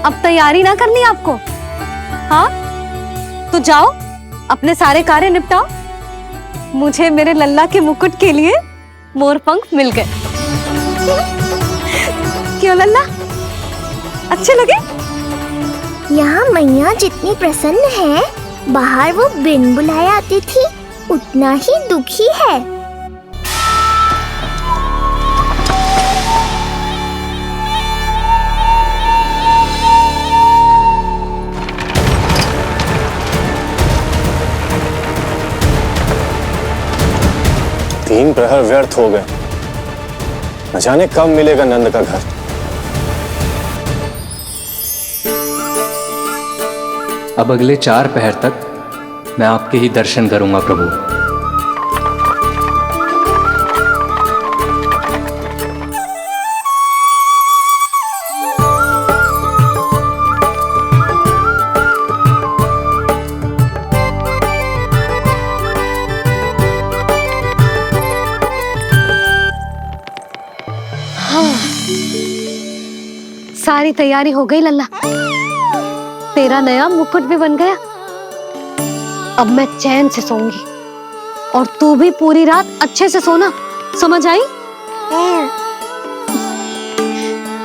[SPEAKER 3] अब तैयारी ना करनी आपको? हाँ तो जाओ अपने सारे कार्य निपटाओ। मुझे मेरे लल्ला के मुकुट के लिए मोरपंख मिल गए। क्यों लल्ला, अच्छे लगे?
[SPEAKER 2] यहाँ मैया जितनी प्रसन्न है, बाहर वो बिन बुलाए आती थी उतना ही दुखी है।
[SPEAKER 14] तीन प्रहर व्यर्थ हो गए, न जाने कब मिलेगा नंद का घर।
[SPEAKER 16] अब अगले 4 पहर तक मैं आपके ही दर्शन करूंगा प्रभु।
[SPEAKER 3] सारी तैयारी हो गई लल्ला, तेरा नया मुकुट भी बन गया। अब मैं चैन से सोऊंगी और तू भी पूरी रात अच्छे से सोना, समझ आई?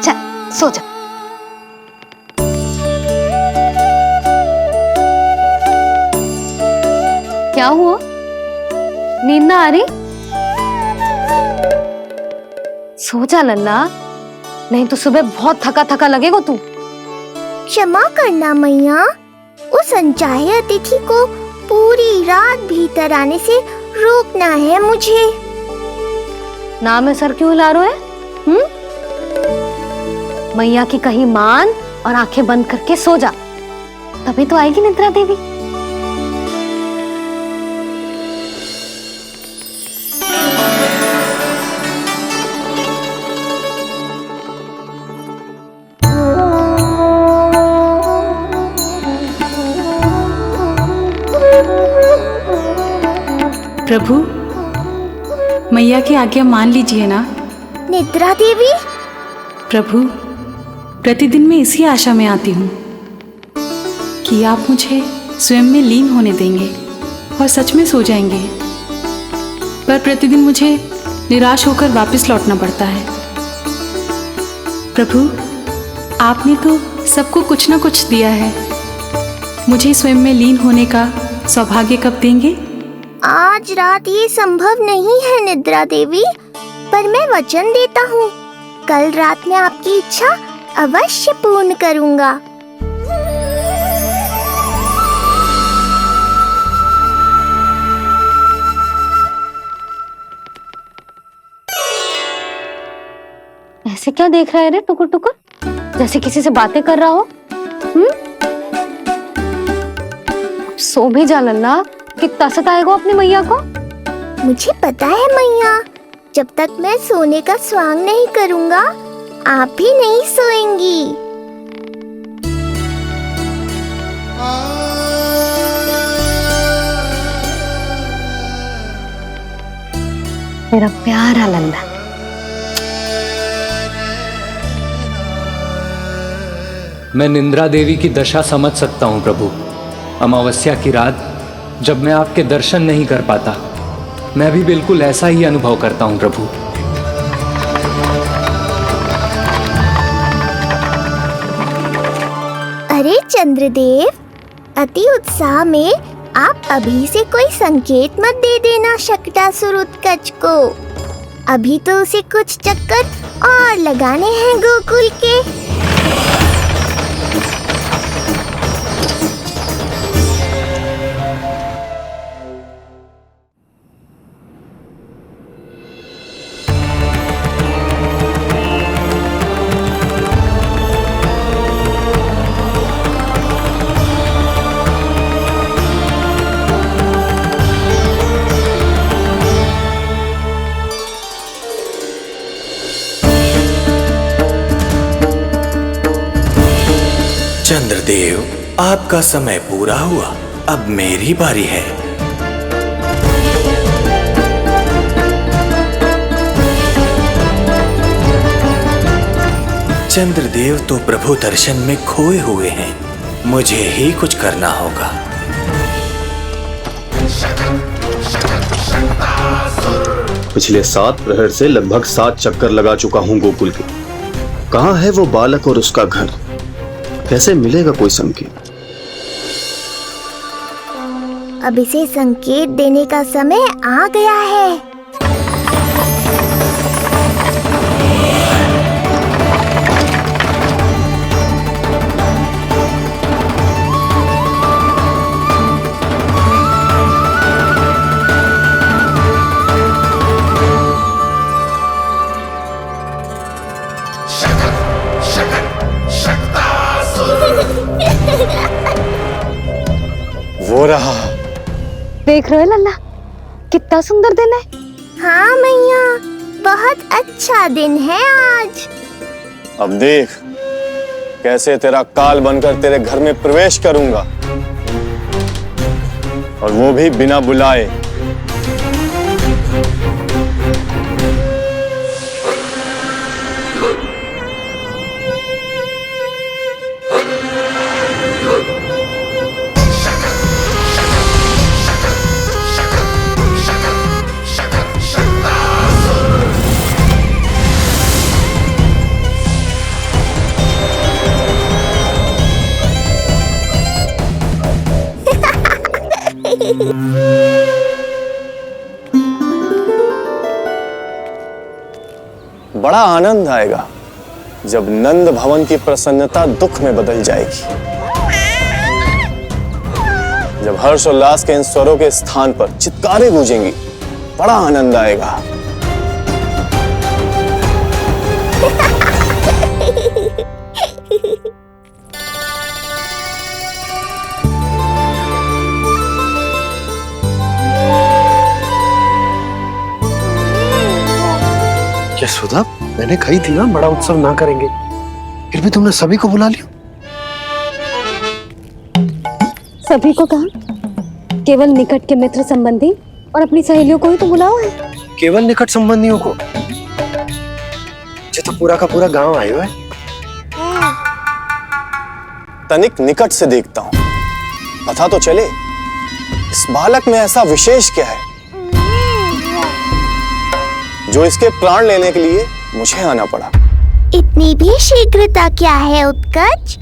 [SPEAKER 3] चल सो जा। क्या हुआ, नींद ना आ रही? सो जा लल्ला, नहीं तो सुबह बहुत थका थका लगेगा तू।
[SPEAKER 2] क्षमा करना मैया, उस अनचाहे अतिथि को पूरी रात भीतर आने से रोकना है मुझे।
[SPEAKER 3] ना में सर क्यों हिला रहे हैं? मैया की कहीं मान और आंखें बंद करके सो जा, तभी तो आएगी निद्रा देवी।
[SPEAKER 17] प्रभु, मैया की आज्ञा मान लीजिए ना।
[SPEAKER 2] निद्रा देवी?
[SPEAKER 17] प्रभु, प्रतिदिन मैं इसी आशा में आती हूँ कि आप मुझे स्वयं में लीन होने देंगे और सच में सो जाएंगे, पर प्रतिदिन मुझे निराश होकर वापस लौटना पड़ता है। प्रभु, आपने तो सबको कुछ ना कुछ दिया है, मुझे स्वयं में लीन होने का सौभाग्य कब देंगे?
[SPEAKER 2] आज रात ये संभव नहीं है निद्रा देवी, पर मैं वचन देता हूँ कल रात में आपकी इच्छा अवश्य पूर्ण करूँगा।
[SPEAKER 3] ऐसे क्या देख रहा है रे टुकुर टुकुर, जैसे किसी से बातें कर रहा हो? सो भी जा लल्ला, कितना सताएगा अपनी मैया को।
[SPEAKER 2] मुझे पता है मैया, जब तक मैं सोने का स्वांग नहीं करूँगा आप भी नहीं सोएंगी।
[SPEAKER 3] मेरा प्यारा लल्ला।
[SPEAKER 16] मैं निंद्रा देवी की दशा समझ सकता हूँ प्रभु। अमावस्या की रात जब मैं आपके दर्शन नहीं कर पाता, मैं भी बिल्कुल ऐसा ही अनुभव करता हूँ प्रभु।
[SPEAKER 2] अरे चंद्रदेव, अति उत्साह में आप अभी से कोई संकेत मत दे देना शकटासुर उत्कच को। अभी तो उसे कुछ चक्कर और लगाने हैं गोकुल के।
[SPEAKER 18] चंद्रदेव, आपका समय पूरा हुआ, अब मेरी बारी है। चंद्रदेव तो प्रभु दर्शन में खोए हुए हैं, मुझे ही कुछ करना होगा।
[SPEAKER 14] पिछले 7 प्रहर से लगभग 7 चक्कर लगा चुका हूँ गोकुल के। कहाँ है वो बालक और उसका घर? कैसे मिलेगा कोई संकेत?
[SPEAKER 2] अब इसे संकेत देने का समय आ गया है।
[SPEAKER 14] वो रहा।
[SPEAKER 3] देख रहे हो लल्ला, कितना सुंदर दिन है।
[SPEAKER 2] हाँ मैया, बहुत अच्छा दिन है आज।
[SPEAKER 14] अब देख कैसे तेरा काल बनकर तेरे घर में प्रवेश करूंगा, और वो भी बिना बुलाए। बड़ा आनंद आएगा जब नंद भवन की प्रसन्नता दुख में बदल जाएगी। जब हर्षोल्लास के इन स्वरों के स्थान पर चित्कारें गूंजेंगी, बड़ा आनंद आएगा।
[SPEAKER 5] यशोदा, मैंने कही थी ना बड़ा उत्सव ना करेंगे, फिर भी तुमने सभी को बुला लिया।
[SPEAKER 3] सभी को कहा? केवल निकट के मित्र संबंधी और अपनी सहेलियों को ही तो बुलाओ है।
[SPEAKER 5] केवल निकट संबंधियों को? ये तो पूरा का पूरा गांव आया है।
[SPEAKER 14] तनिक निकट से देखता हूं, पता तो चले इस बालक में ऐसा विशेष क्या है जो इसके प्राण लेने के लिए मुझे आना पड़ा।
[SPEAKER 2] इतनी भी शीघ्रता क्या है उत्कच?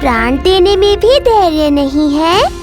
[SPEAKER 2] प्राण देने में भी धैर्य नहीं है।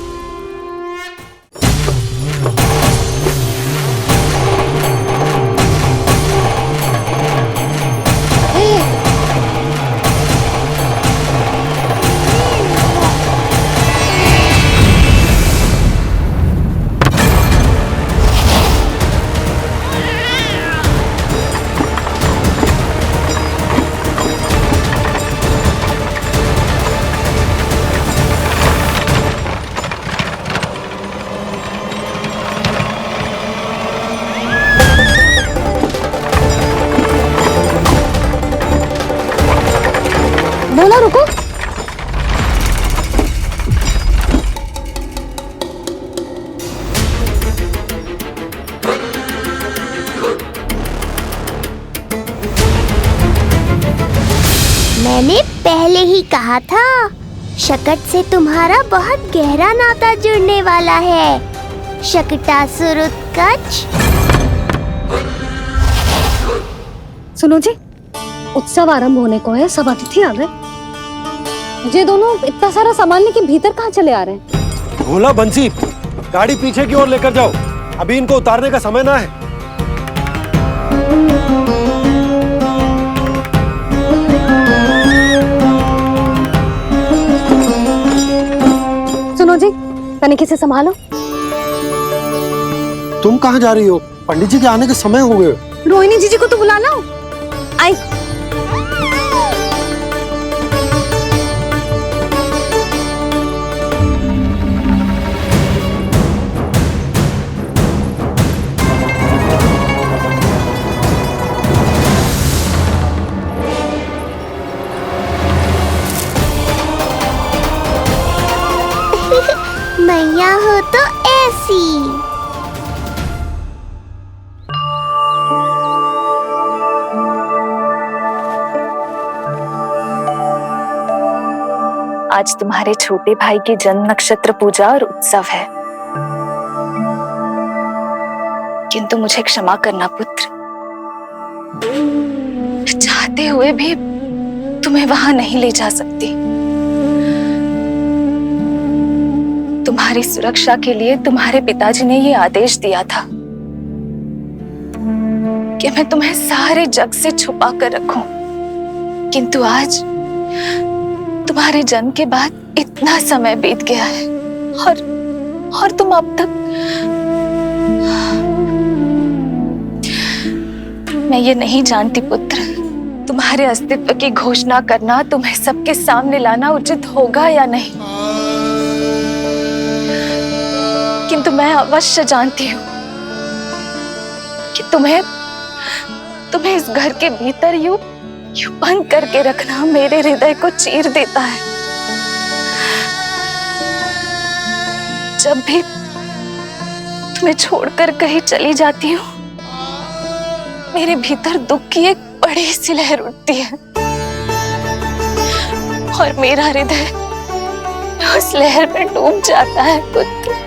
[SPEAKER 3] बोला रुको।
[SPEAKER 2] मैंने पहले ही कहा था, शकट से तुम्हारा बहुत गहरा नाता जुड़ने वाला है। शकटासुर उत्कच।
[SPEAKER 3] सुनो जी, उत्सव आरंभ होने को है, सब अतिथि आ गए। ये दोनों इतना सारा सामान लेके भीतर कहाँ चले आ रहे हैं?
[SPEAKER 5] भोला, बंसी, गाड़ी पीछे की ओर लेकर जाओ, अभी इनको उतारने का समय ना है।
[SPEAKER 3] सुनो जी, तनिके से संभालो।
[SPEAKER 5] तुम कहाँ जा रही हो? पंडित जी के आने के समय हो गए।
[SPEAKER 3] रोहिणी जीजी को तो बुला लो। आई।
[SPEAKER 2] मैया हो तो ऐसी।
[SPEAKER 7] आज तुम्हारे छोटे भाई की जन्म नक्षत्र पूजा और उत्सव है, किंतु मुझे क्षमा करना पुत्र, चाहते हुए भी तुम्हें वहां नहीं ले जा सकती। तुम्हारी सुरक्षा के लिए तुम्हारे पिताजी ने ये आदेश दिया था कि मैं तुम्हें सारे जग से छुपा कर रखूं, किंतु आज तुम्हारे जन्म के बाद इतना समय बीत गया है और तुम अब तक। मैं ये नहीं जानती पुत्र, तुम्हारे अस्तित्व की घोषणा करना, तुम्हें सबके सामने लाना उचित होगा या नहीं, किंतु मैं अवश्य जानती हूँ कि तुम्हें इस घर के भीतर यूं बंद करके रखना मेरे हृदय को चीर देता है। जब भी तुम्हें छोड़कर कहीं चली जाती हूँ, मेरे भीतर दुख की एक बड़ी सी लहर उठती है और मेरा हृदय उस लहर में डूब जाता है पुत्र।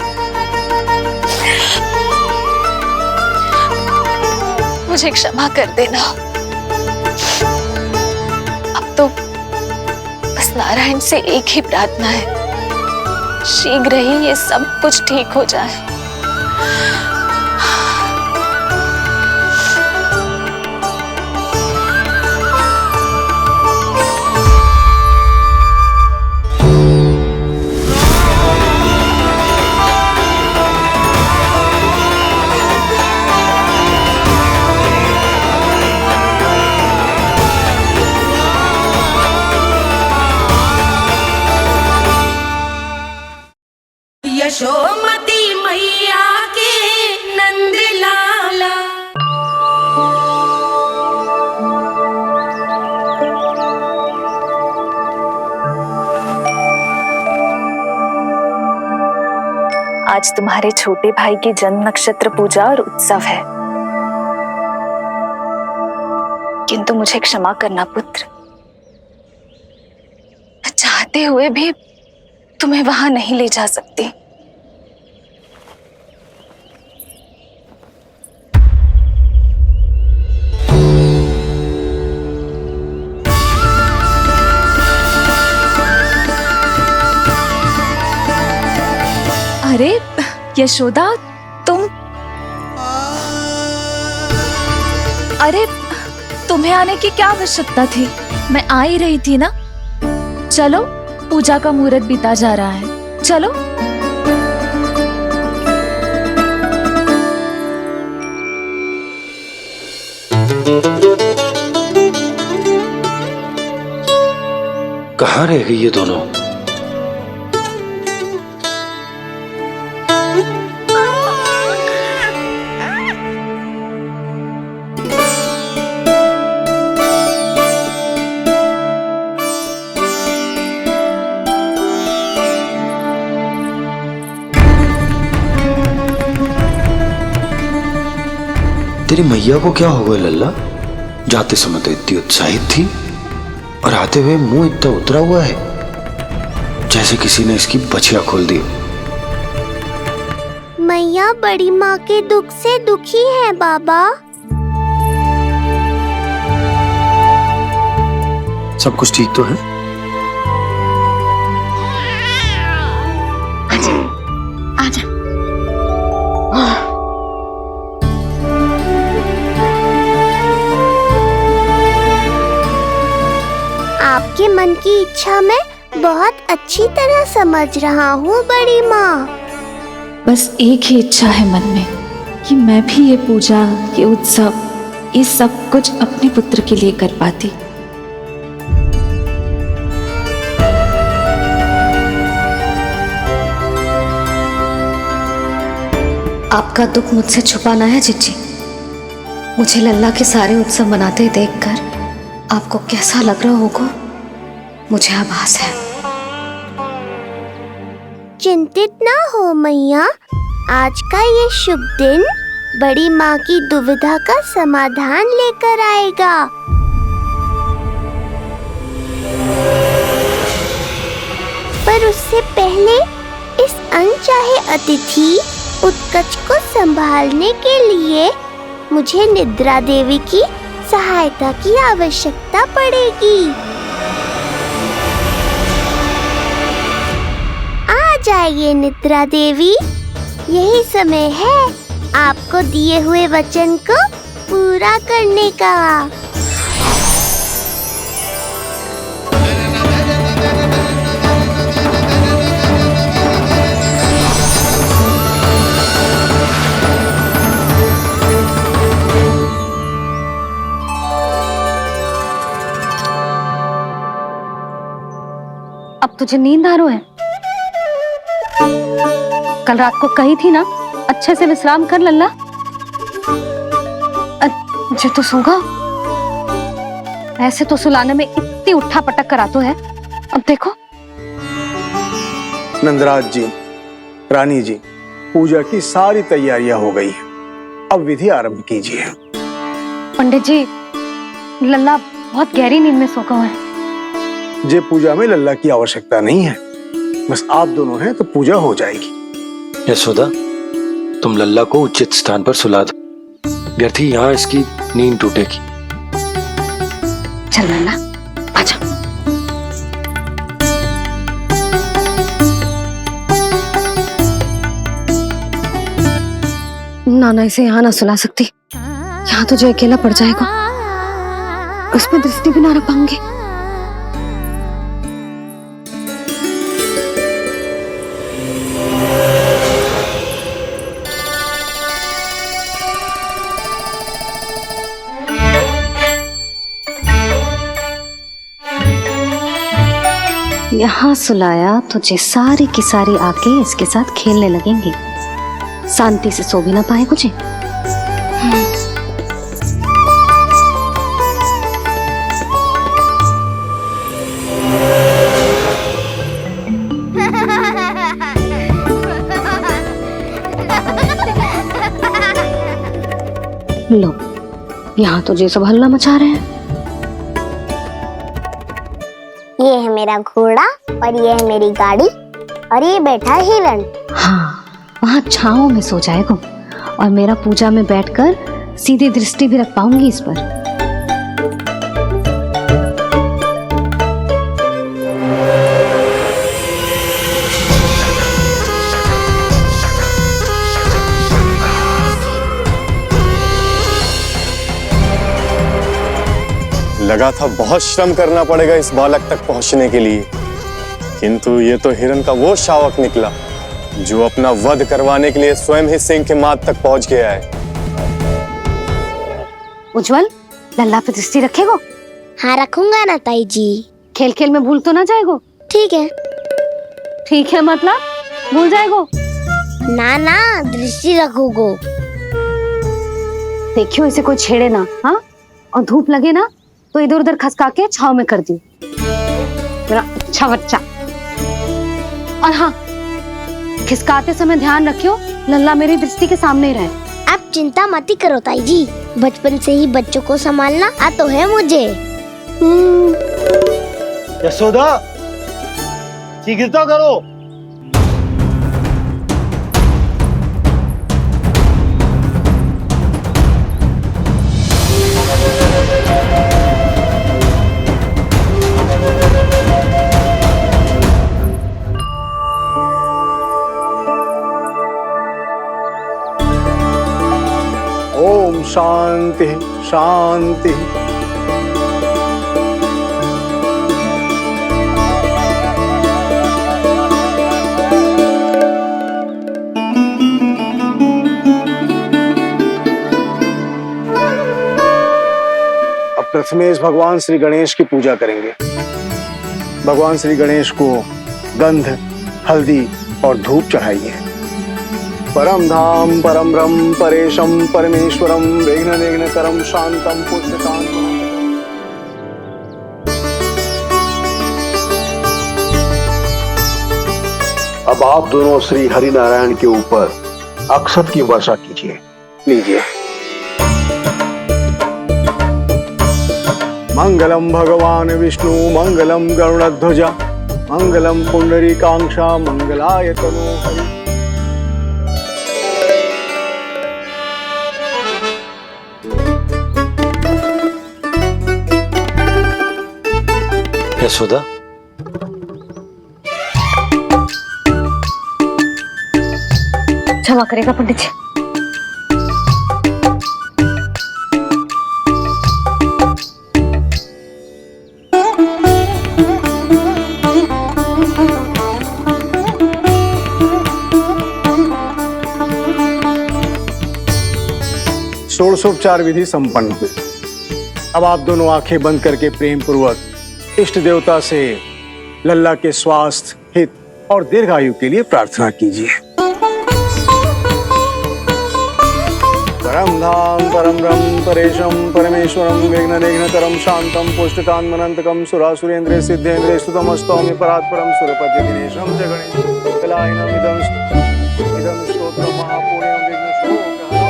[SPEAKER 7] मुझे क्षमा कर देना। अब तो बस नारायण से एक ही प्रार्थना है, शीघ्र ही ये सब कुछ ठीक हो जाए। आज तुम्हारे छोटे भाई की जन्म नक्षत्र पूजा और उत्सव है, किंतु मुझे क्षमा करना पुत्र, चाहते हुए भी तुम्हें वहां नहीं ले जा सकती। अरे यशोदा, अरे तुम्हें आने की क्या आवश्यकता थी? मैं आ ही रही थी ना। चलो, पूजा का मुहूर्त बीता जा रहा है, चलो।
[SPEAKER 5] कहाँ रह गई ये दोनों? तेरी मैया को क्या हो गया लल्ला? जाते समय तो इतनी उत्साहित थी और आते हुए मुंह इतना उतरा हुआ है जैसे किसी ने इसकी बछिया खोल दी।
[SPEAKER 2] मैया बड़ी माँ के दुख से दुखी है बाबा।
[SPEAKER 5] सब कुछ ठीक तो है?
[SPEAKER 2] आजा। आपके मन की इच्छा मैं बहुत अच्छी तरह समझ रहा हूँ बड़ी माँ।
[SPEAKER 17] बस एक ही इच्छा है मन में कि मैं भी ये पूजा, ये उत्सव, ये सब कुछ अपने पुत्र के लिए कर पाती।
[SPEAKER 3] आपका दुख मुझसे छुपाना है जिज्जी। मुझे लल्ला के सारे उत्सव मनाते देखकर आपको कैसा लग रहा होगा, मुझे आभास है।
[SPEAKER 2] चिंतित ना हो मैया, आज का ये शुभ दिन बड़ी माँ की दुविधा का समाधान लेकर आएगा। पर उससे पहले इस अनचाहे अतिथि उत्कच को संभालने के लिए मुझे निद्रा देवी की सहायता की आवश्यकता पड़ेगी। आ जाइए निद्रा देवी, यही समय है आपको दिए हुए वचन को पूरा करने का।
[SPEAKER 3] अब तुझे नींद आ रही है? कल रात को कही थी ना अच्छे से विश्राम कर लल्ला। जो तो सोगा, ऐसे तो सुलाने में इतनी उठा पटक करा तो है। अब देखो।
[SPEAKER 15] नंदराज जी, रानी जी, पूजा की सारी तैयारियां हो गई हैं। अब विधि आरंभ कीजिए।
[SPEAKER 3] पंडित जी, लल्ला बहुत गहरी नींद में सोगा हुआ है।
[SPEAKER 15] जे पूजा में लल्ला की आवश्यकता नहीं है, बस आप दोनों हैं तो पूजा हो जाएगी।
[SPEAKER 5] यशोदा, तुम लल्ला को उचित स्थान पर सुला दो, व्यर्थ ही यहाँ इसकी नींद टूटेगी।
[SPEAKER 3] चल लल्ला, आजा। नाना इसे यहाँ ना सुला सकती, यहाँ तो जो अकेला पड़ जाएगा, उसमें दृष्टि भी ना रख पाऊंगी। यहाँ सुलाया तो जे सारी की सारी आके इसके साथ खेलने लगेंगी, शांति से सो भी ना पाए कुछ। यहाँ तो ये सब हल्ला मचा रहे हैं।
[SPEAKER 2] ये है मेरा घोड़ा और ये है मेरी गाड़ी और ये बैठा है हिरण।
[SPEAKER 3] हाँ, वहाँ छांव में सो जाएगा और मेरा पूजा में बैठकर सीधी दृष्टि भी रख पाऊंगी इस पर।
[SPEAKER 14] लगा था बहुत श्रम करना पड़ेगा इस बालक तक पहुंचने के लिए, किंतु ये तो हिरण का वो शावक निकला जो अपना वध करवाने के लिए स्वयं ही सिंह के माथ तक पहुंच गया है।
[SPEAKER 3] उज्जवल, लल्ला पे दृष्टि रखेगो?
[SPEAKER 2] हाँ रखूंगा ना ताई जी।
[SPEAKER 3] खेल खेल में भूल तो ना जाएगो?
[SPEAKER 2] ठीक है।
[SPEAKER 3] ठीक है मतलब भूल जाएगो?
[SPEAKER 2] ना ना, दृष्टि रखोगो।
[SPEAKER 3] देखियो इसे कोई छेड़े ना, हाँ? और धूप लगे ना तो इधर उधर खसका के छाव में कर दी। मेरा अच्छा बच्चा। और हाँ, खिसकाते समय ध्यान रखियो लल्ला मेरी दृष्टि के सामने ही रहे।
[SPEAKER 2] आप चिंता मत ही करो ताई जी, बचपन से ही बच्चों को संभालना आता है मुझे।
[SPEAKER 15] यशोदा, शीघ्रता करो। ओम शांति शांति। अब प्रथमेश भगवान श्री गणेश की पूजा करेंगे। भगवान श्री गणेश को गंध, हल्दी और धूप चढ़ाइए। परम धाम परम ब्रह्म परेशम परमेश्वरम विघ्न निघ्नकरम शांतम पुष्टकांतम।
[SPEAKER 11] अब आप दोनों श्री हरि नारायण के ऊपर अक्षत की वर्षा कीजिए।
[SPEAKER 15] लीजिए। मंगलम भगवान विष्णु मंगलम गरुड़ध्वजा मंगलम पुंडरीकांक्षा मंगलाय तनोहरि।
[SPEAKER 5] यशोदा,
[SPEAKER 3] क्षमा करेगा पंडित जी।
[SPEAKER 15] षोडशोपचार विधि संपन्न हुई। अब आप दोनों आंखें बंद करके प्रेम पूर्वक इष्ट देवता से लल्ला के स्वास्थ्य, हित और दीर्घायु के लिए प्रार्थना कीजिए। परम धाम परम ब्रह्म परेशम परमेश्वरम विघ्न निघ्नकरम शांतम पुष्टकांतमनंतकम सुरासुरेंद्र सिद्धेंद्र स्तुतमस्तौमि परात्परम सुरपति दिनेशम च गणेश कलायनम इदं स्तोत्रम महापुण्यम विघ्नशोकहरम।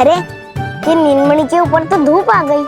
[SPEAKER 2] अरे ये नीलमणि के ऊपर तो धूप आ गई।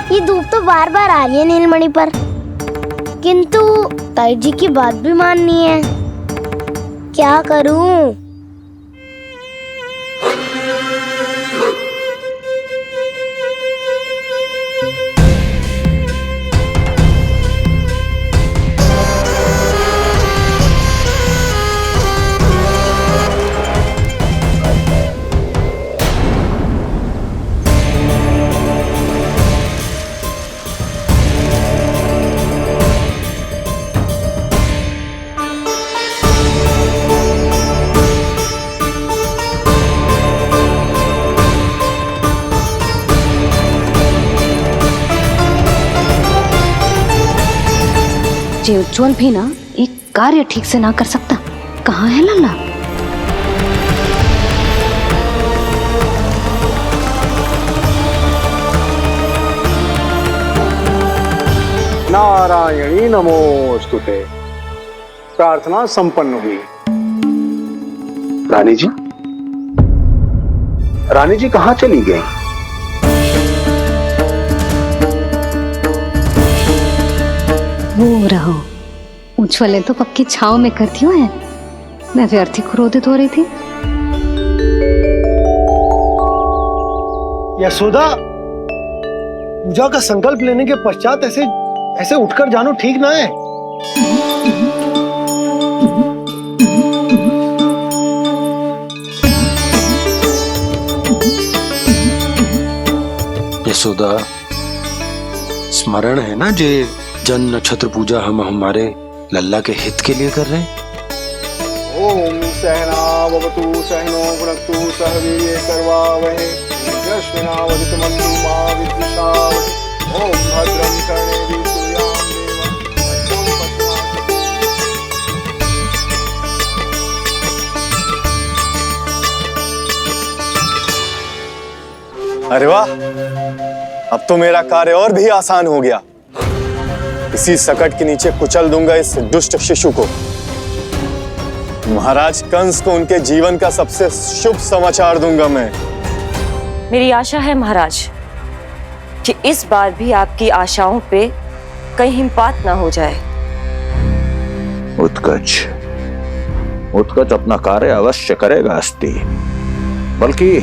[SPEAKER 2] ये धूप तो बार बार आ रही है नीलमणि पर, किंतु ताई जी की बात भी माननी है। क्या करूं?
[SPEAKER 3] जे उज्जवल भी ना एक कार्य ठीक से ना कर सकता। कहाँ है लल्ला?
[SPEAKER 15] नारायणी नमोस्तुते। प्रार्थना संपन्न हुई। रानी जी, रानी जी कहाँ चली गई?
[SPEAKER 3] वो रहो, उज्जवल तो पक्की छाव में करती हुए है। मैं व्यर्थ ही क्रोधित हो रही थी।
[SPEAKER 5] यशोदा, पूजा का संकल्प लेने के पश्चात ऐसे उठकर जानो ठीक ना है।
[SPEAKER 19] यशोदा, स्मरण है ना जे जन नक्षत्र पूजा हम हमारे लल्ला के हित के लिए कर रहे हैं।
[SPEAKER 15] ओम सहनावतु सहनो भुनक्तु सह वीर्ये करवावहै तेजस्विनावधीतमस्तु मा विद्विषावहै। ओम भद्रं कर्णेभिः सूर्यां देवं।
[SPEAKER 14] अरे वाह, अब तो मेरा कार्य और भी आसान हो गया। इसी सकट के नीचे कुचल दूंगा इस दुष्ट शिशु को। महाराज कंस को उनके जीवन का सबसे शुभ समाचार दूंगा मैं।
[SPEAKER 13] मेरी आशा है महाराज कि इस बार भी आपकी आशाओं पे कहीं हिमपात ना हो जाए।
[SPEAKER 10] उत्कच अपना कार्य अवश्य करेगा अस्ति, बल्कि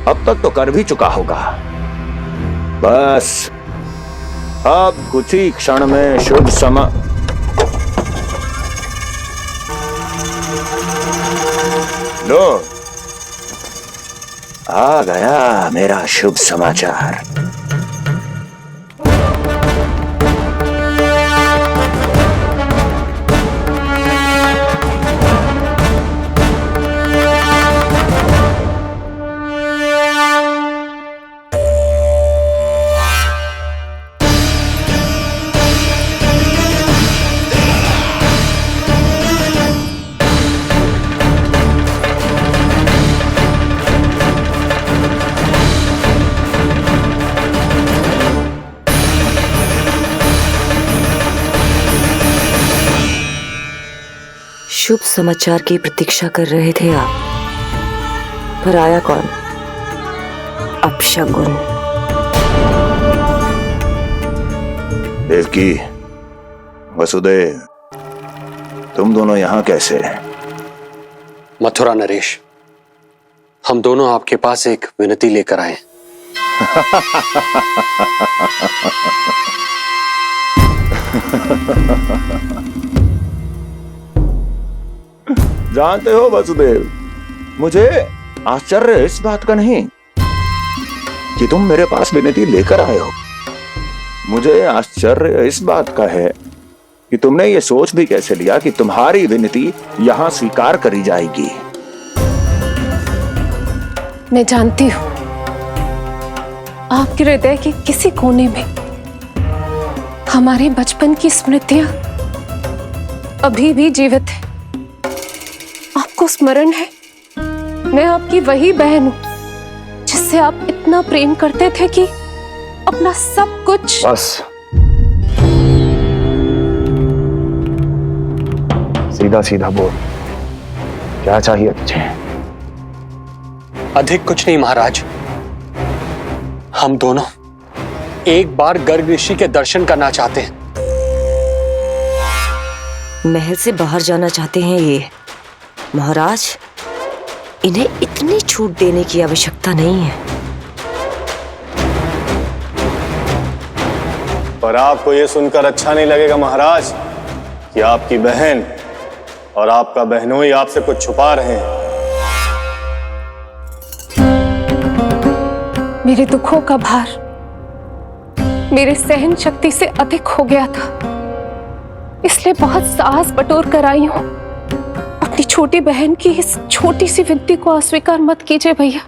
[SPEAKER 10] अब तक तो कर भी चुका होगा। बस अब कुछ ही क्षण में शुभ समय। लो, आ गया मेरा शुभ समाचार।
[SPEAKER 13] शुभ समाचार की प्रतीक्षा कर रहे थे आप, पर आया कौन? अपशगुन।
[SPEAKER 10] देवकी, वसुदेव, तुम दोनों यहाँ कैसे?
[SPEAKER 12] मथुरा नरेश, हम दोनों आपके पास एक विनती लेकर आए।
[SPEAKER 10] जानते हो वसुदेव, मुझे आश्चर्य इस बात का नहीं कि तुम मेरे पास विनती लेकर आए हो। मुझे आश्चर्य इस बात का है कि तुमने ये सोच भी कैसे लिया कि तुम्हारी विनती यहाँ स्वीकार करी जाएगी।
[SPEAKER 4] मैं जानती हूँ आपके हृदय के किसी कोने में हमारे बचपन की स्मृतियां अभी भी जीवित है। आपको स्मरण है, मैं आपकी वही बहन हूं जिससे आप इतना प्रेम करते थे कि अपना सब कुछ।
[SPEAKER 10] बस सीधा सीधा बोल, क्या चाहिए तुझे?
[SPEAKER 12] अधिक कुछ नहीं महाराज, हम दोनों एक बार गर्ग ऋषि के दर्शन करना चाहते हैं।
[SPEAKER 13] महल से बाहर जाना चाहते हैं ये महाराज, इन्हें इतनी छूट देने की आवश्यकता नहीं है।
[SPEAKER 14] पर आपको यह सुनकर अच्छा नहीं लगेगा महाराज कि आपकी बहन और आपका बहनोई आपसे कुछ छुपा रहे हैं।
[SPEAKER 4] मेरे दुखों का भार मेरे सहन शक्ति से अधिक हो गया था, इसलिए बहुत साहस बटोर कर आई हूं। अपनी छोटी बहन की इस छोटी सी विनती को अस्वीकार मत कीजिए भैया।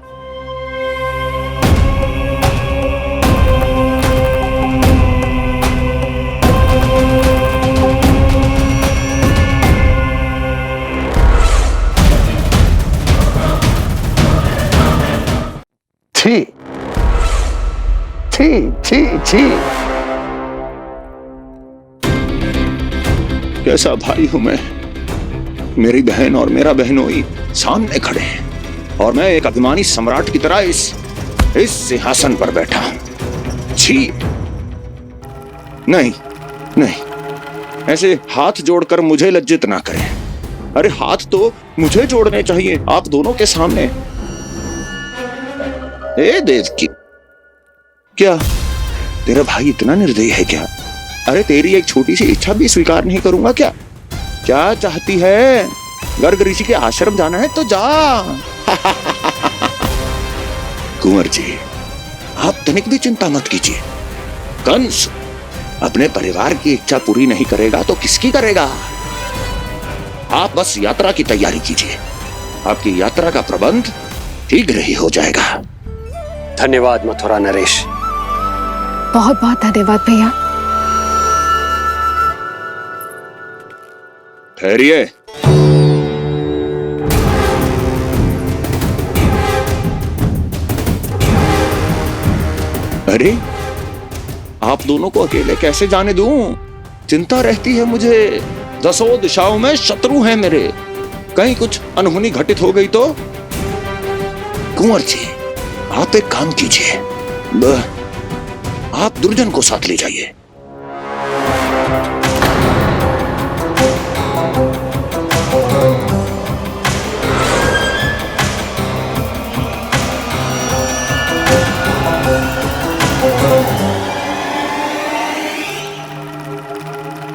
[SPEAKER 10] छी छी छी। कैसा भाई हूं मैं। मेरी बहन और मेरा बहनोई सामने खड़े हैं और मैं एक अभिमानी सम्राट की तरह इस सिंहासन पर बैठा हूं। छी। नहीं नहीं, ऐसे हाथ जोड़कर मुझे लज्जित ना करें। अरे हाथ तो मुझे जोड़ने चाहिए आप दोनों के सामने। ए देवकी, क्या तेरा भाई इतना निर्दयी है क्या? अरे तेरी एक छोटी सी इच्छा भी स्वीकार नहीं करूंगा क्या? क्या चाहती है? गर्ग ऋषि के आश्रम जाना है तो जा। कुंवर जी, आप तनिक भी चिंता मत कीजिए। कंस अपने परिवार की इच्छा पूरी नहीं करेगा तो किसकी करेगा? आप बस यात्रा की तैयारी कीजिए। आपकी यात्रा का प्रबंध शीघ्र ही हो जाएगा।
[SPEAKER 12] धन्यवाद मथुरा नरेश।
[SPEAKER 4] बहुत बहुत धन्यवाद भैया।
[SPEAKER 10] ठहरिए। अरे आप दोनों को अकेले कैसे जाने दूं? चिंता रहती है मुझे। दसों दिशाओं में शत्रु हैं मेरे। कहीं कुछ अनहोनी घटित हो गई तो? कुंवर जी, आप एक काम कीजिए, आप दुर्जन को साथ ले जाइए।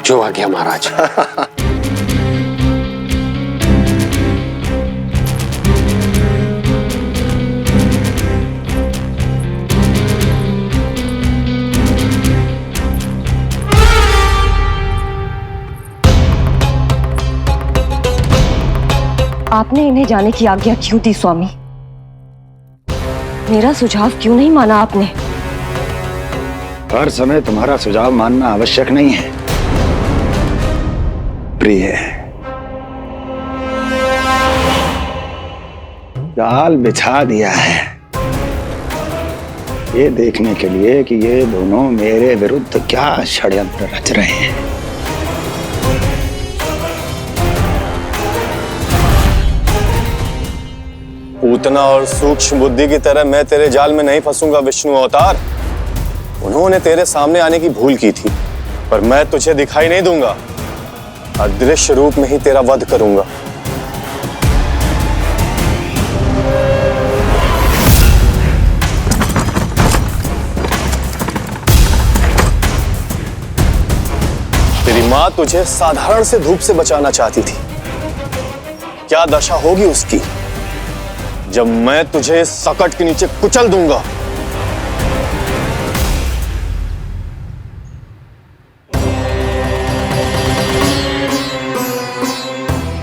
[SPEAKER 12] जो आ गया महाराज।
[SPEAKER 13] आपने इन्हें जाने की आज्ञा क्यों दी स्वामी? मेरा सुझाव क्यों नहीं माना आपने?
[SPEAKER 10] हर समय तुम्हारा सुझाव मानना आवश्यक नहीं है प्रिय। जाल बिछा दिया है ये देखने के लिए कि ये दोनों मेरे विरुद्ध क्या षड्यंत्र रच रहे हैं।
[SPEAKER 14] पूतना और सूक्ष्म बुद्धि की तरह मैं तेरे जाल में नहीं फंसूंगा विष्णु अवतार। उन्होंने तेरे सामने आने की भूल की थी, पर मैं तुझे दिखाई नहीं दूंगा। अदृश्य रूप में ही तेरा वध करूंगा। तेरी मां तुझे साधारण से धूप से बचाना चाहती थी। क्या दशा होगी उसकी जब मैं तुझे सकट के नीचे कुचल दूंगा।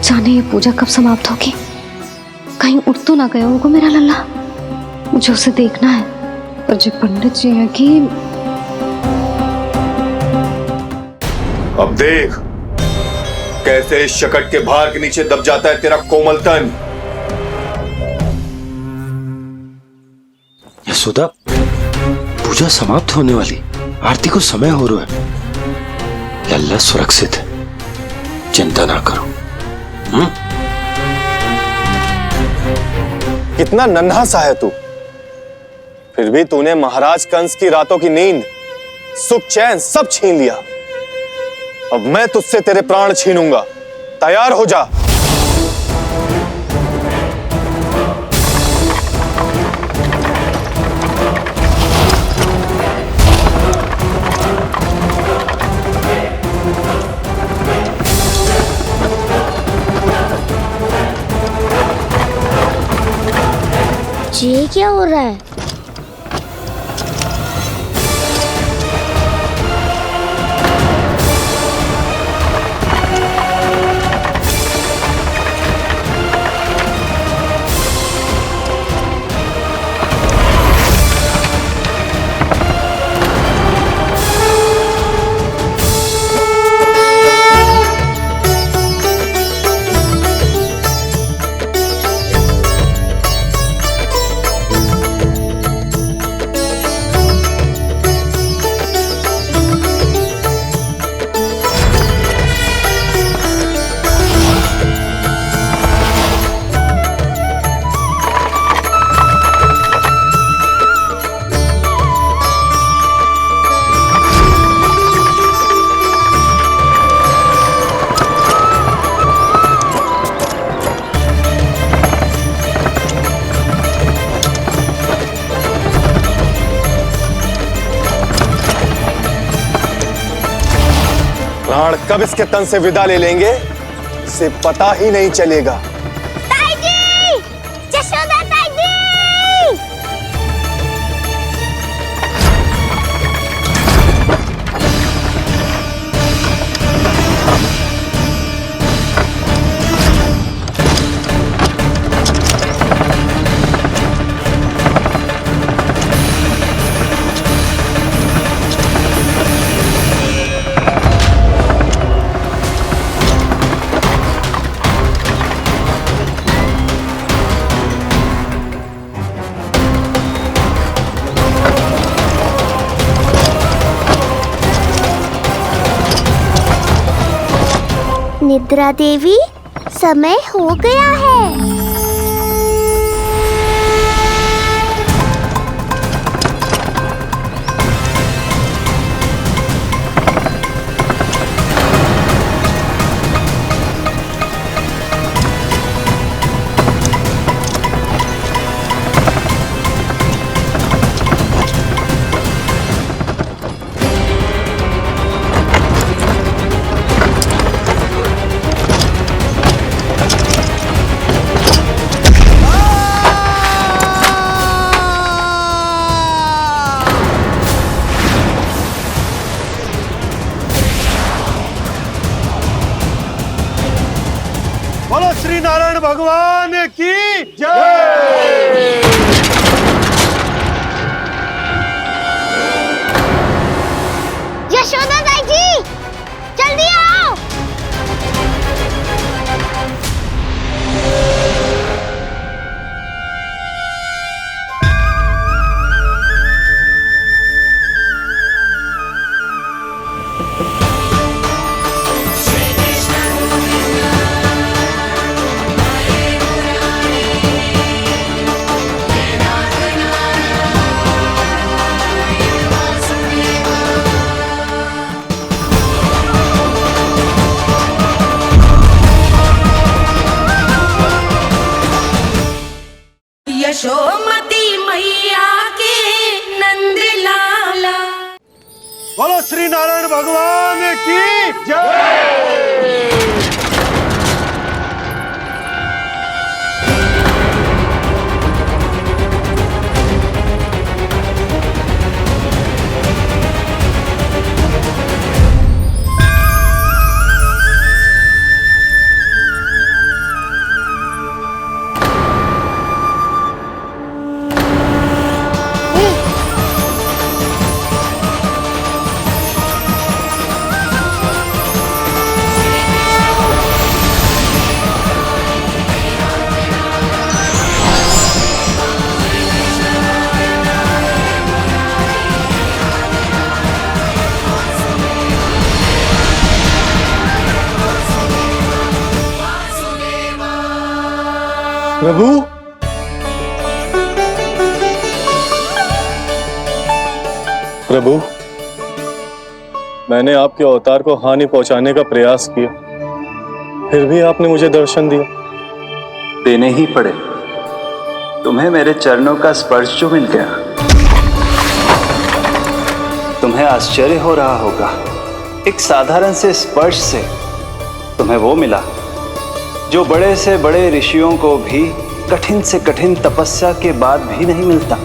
[SPEAKER 3] जाने ये पूजा कब समाप्त होगी? कहीं उठ तो ना गया होगा मेरा लल्ला। मुझे उसे देखना है। पर जो पंडित जी है कि
[SPEAKER 14] अब देख कैसे इस शकट के भार के नीचे दब जाता है तेरा कोमल तन।
[SPEAKER 19] यशोदा, पूजा समाप्त होने वाली, आरती को समय हो रहा है। लल्ला सुरक्षित है, चिंता ना करो।
[SPEAKER 14] कितना नन्हा सा है तू, फिर भी तूने महाराज कंस की रातों की नींद, सुख चैन सब छीन लिया। अब मैं तुझसे तेरे प्राण छीनूंगा। तैयार हो जा।
[SPEAKER 2] ये क्या हो रहा है?
[SPEAKER 14] प्राण कब इसके तन से विदा ले लेंगे इसे पता ही नहीं चलेगा।
[SPEAKER 2] ताई जी! यशोदा ताई जी! निद्रा देवी, समय हो गया है।
[SPEAKER 5] बोलो श्री नारायण भगवान की जय।
[SPEAKER 2] यशोदा ताई जी, जल्दी आओ।
[SPEAKER 8] यशोमती मैया के नंद लाला।
[SPEAKER 5] बोलो श्री नारायण भगवान की जय। प्रभु,
[SPEAKER 14] प्रभु, मैंने आपके अवतार को हानि पहुंचाने का प्रयास किया, फिर भी आपने मुझे दर्शन दिया।
[SPEAKER 18] देने ही पड़े। तुम्हें मेरे चरणों का स्पर्श जो मिल गया। तुम्हें आश्चर्य हो रहा होगा, एक साधारण से स्पर्श से तुम्हें वो मिला जो बड़े से बड़े ऋषियों को भी कठिन से कठिन तपस्या के बाद भी नहीं मिलता।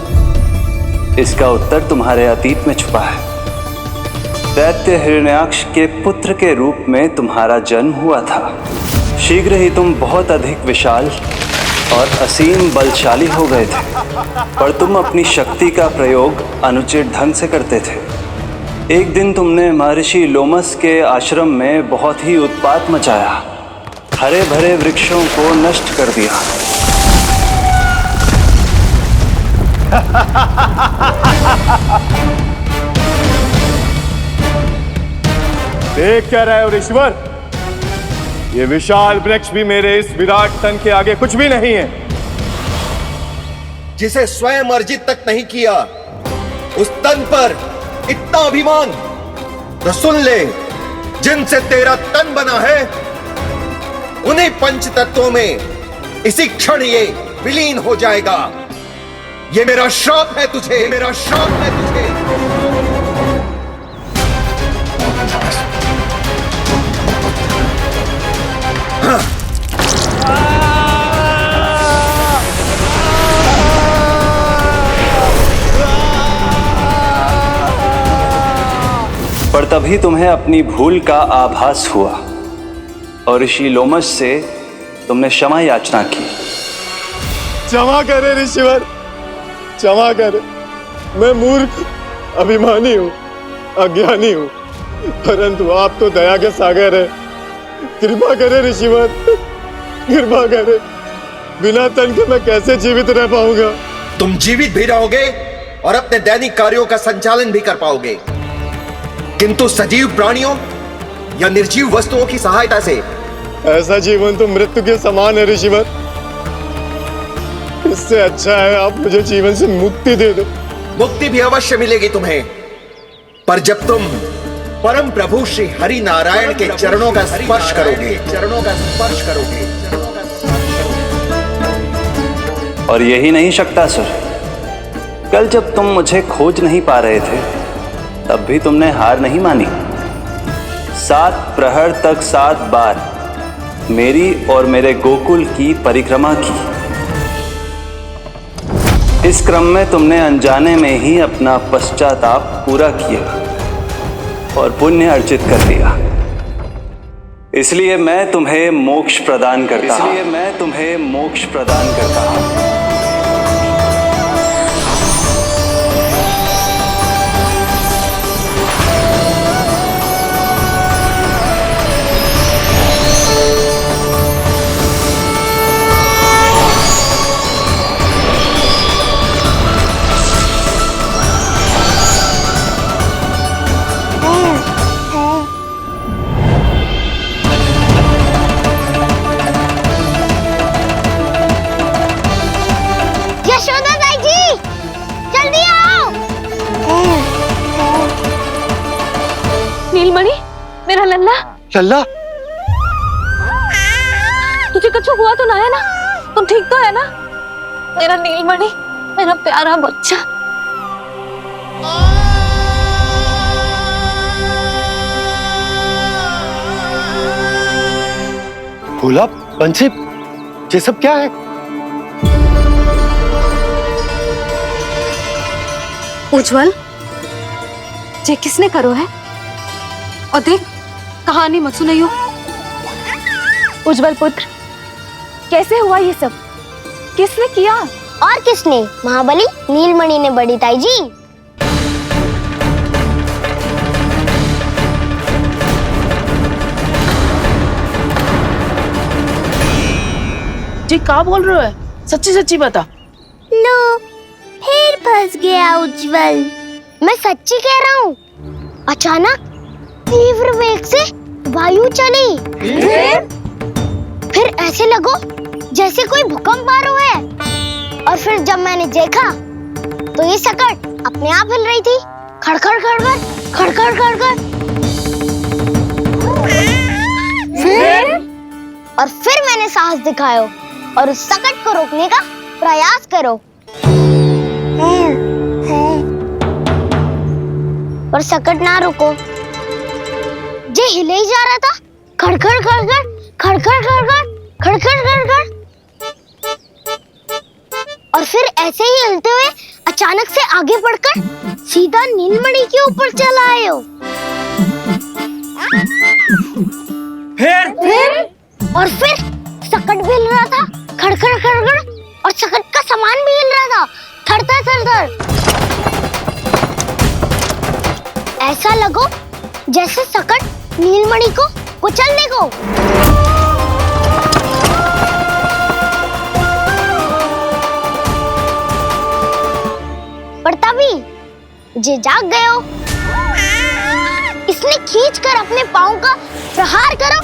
[SPEAKER 18] इसका उत्तर तुम्हारे अतीत में छुपा है। दैत्य हिरण्याक्ष के पुत्र के रूप में तुम्हारा जन्म हुआ था। शीघ्र ही तुम बहुत अधिक विशाल और असीम बलशाली हो गए थे, पर तुम अपनी शक्ति का प्रयोग अनुचित ढंग से करते थे। एक दिन तुमने महर्षि लोमस के आश्रम में बहुत ही उत्पात मचाया, हरे भरे वृक्षों को नष्ट कर दिया।
[SPEAKER 14] देख क्या रहे हो ऋषिवर? ये विशाल वृक्ष भी मेरे इस विराट तन के आगे कुछ भी नहीं है।
[SPEAKER 20] जिसे स्वयं अर्जित तक नहीं किया, उस तन पर इतना अभिमान। तो सुन ले, जिनसे तेरा तन बना है उन्हीं पंच तत्वों में इसी क्षण ये विलीन हो जाएगा। ये मेरा श्राप है तुझे, ये मेरा श्राप है तुझे।
[SPEAKER 18] तभी तुम्हें अपनी भूल का आभास हुआ और ऋषि लोमश से तुमने क्षमा याचना की।
[SPEAKER 14] क्षमा करे ऋषिवर, क्षमा करे। मैं मूर्ख, अभिमानी हूँ, अज्ञानी हूँ, परंतु आप तो दया के सागर है। कृपा करे ऋषिवर, कृपा करे। बिना तन के मैं कैसे जीवित रह पाऊंगा?
[SPEAKER 20] तुम जीवित भी रहोगे और अपने दैनिक कार्यों का संचालन भी कर पाओगे, किंतु सजीव प्राणियों या निर्जीव वस्तुओं की सहायता से
[SPEAKER 14] ऐसा जीवन तो मृत्यु के समान है ऋषिवर। इससे अच्छा है आप मुझे जीवन से मुक्ति दे दो।
[SPEAKER 20] मुक्ति भी अवश्य मिलेगी तुम्हें, पर जब तुम परम प्रभु श्री हरि नारायण के चरणों का स्पर्श करोगे, चरणों का स्पर्श करोगे।
[SPEAKER 18] और यही नहीं शक्तासुर, कल जब तुम मुझे खोज नहीं पा रहे थे तब भी तुमने हार नहीं मानी। 7 प्रहर तक 7 बार मेरी और मेरे गोकुल की परिक्रमा की। इस क्रम में तुमने अनजाने में ही अपना पश्चाताप पूरा किया और पुण्य अर्जित कर लिया। इसलिए मैं तुम्हें मोक्ष प्रदान करता हूं। इसलिए मैं तुम्हें मोक्ष प्रदान करता हूं।
[SPEAKER 3] नीलमणि, मेरा लल्ला।
[SPEAKER 5] लल्ला,
[SPEAKER 3] तुझे कुछ हुआ तो ना है ना? तुम ठीक तो है ना? मेरा नीलमणि, मेरा प्यारा बच्चा।
[SPEAKER 5] भोला, बंसी, ये सब क्या है?
[SPEAKER 3] उज्जवल, ये किसने करो है? और देख, कहानी मत सुनाइयो।
[SPEAKER 1] उज्जवल पुत्र, कैसे हुआ ये सब? किसने किया? और किसने? महाबली नीलमणि ने बड़ी ताई जी।
[SPEAKER 21] जी क्या बोल रहे हो? सच्ची सच्ची बता।
[SPEAKER 2] लो, फिर फंस गया उज्जवल।
[SPEAKER 1] मैं सच्ची कह रहा हूँ। अचानक तीव्र वेग से वायु चली, फिर ऐसे लगो जैसे कोई भूकंप आ रहा है। और फिर जब मैंने देखा तो ये सकट अपने आप हिल रही थी, खड़खड़ खड़खड़ खड़खड़ खड़खड़। फिर मैंने साहस दिखाया और उस सकट को रोकने का प्रयास करो, पर सकट ना रुको। जे हिले ही जा रहा था, खड़खड़ खड़खड़ खड़खड़ खड़खड़ खड़खड़ खड़खड़। और फिर ऐसे ही हिलते हुए अचानक से आगे बढ़कर सीधा नीलमणि के ऊपर चला आए हो। और फिर सकट भी हिल रहा था, खड़खड़ खड़खड़, और सकट का सामान भी हिल रहा था, थरथर थरथर। ऐसा लगो जैसे सकट नीलमणि को कुचलने को। पर तभी जे जाग गए हो, इसने खींचकर अपने पांव का प्रहार करो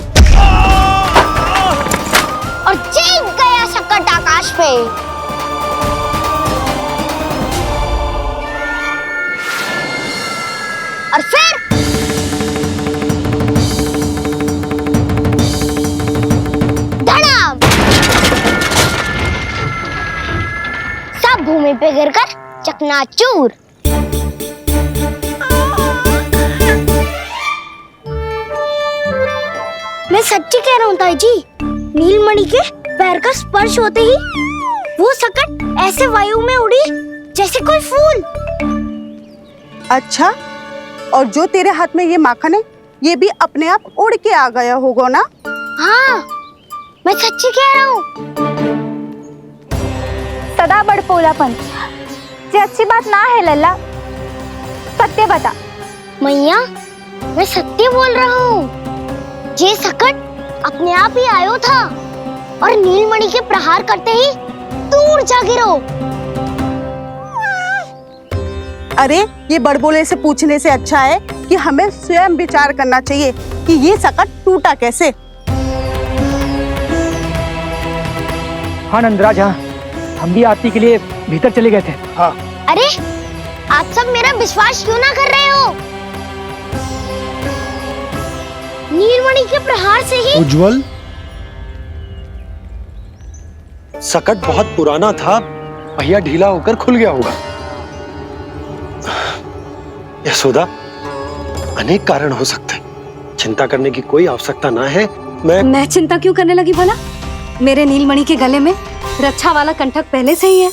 [SPEAKER 1] और चीख गया सकट आकाश पे। और फिर धड़ाम, सब भूमि पे गिरकर चकनाचूर। मैं सच्ची कह रहा हूँ ताई जी, नीलमणि के पैर का स्पर्श होते ही वो सकट ऐसे वायु में उड़ी जैसे कोई फूल।
[SPEAKER 21] अच्छा,
[SPEAKER 6] और जो तेरे हाथ में ये माखन है, ये भी अपने आप उड़ के आ गया होगा ना?
[SPEAKER 1] हाँ, मैं सच्ची कह रहा हूँ।
[SPEAKER 9] सदा बड़पोलापन ये अच्छी बात ना है लल्ला, सत्य बता।
[SPEAKER 1] मैया, मैं सत्य बोल रहा हूँ। ये सकट अपने आप ही आयो था और नीलमणि के प्रहार करते ही दूर जा गिरो।
[SPEAKER 6] अरे ये बड़बोले से पूछने से अच्छा है कि हमें स्वयं विचार करना चाहिए कि ये सकट टूटा कैसे।
[SPEAKER 22] हाँ नंदराज, हाँ, हम भी आरती के लिए भीतर चले गए थे।
[SPEAKER 15] हाँ।
[SPEAKER 1] अरे आप सब मेरा विश्वास क्यों ना कर रहे हो? नीलमणि के प्रहार से ही
[SPEAKER 5] उज्जवल, सकट बहुत पुराना था, पहिया ढीला होकर खुल गया होगा। यशोदा, अनेक कारण हो सकते हैं, चिंता करने की कोई आवश्यकता ना है।
[SPEAKER 3] मैं चिंता क्यों करने लगी भला? मेरे नीलमणि के गले में रक्षा वाला कंठक पहले से ही है,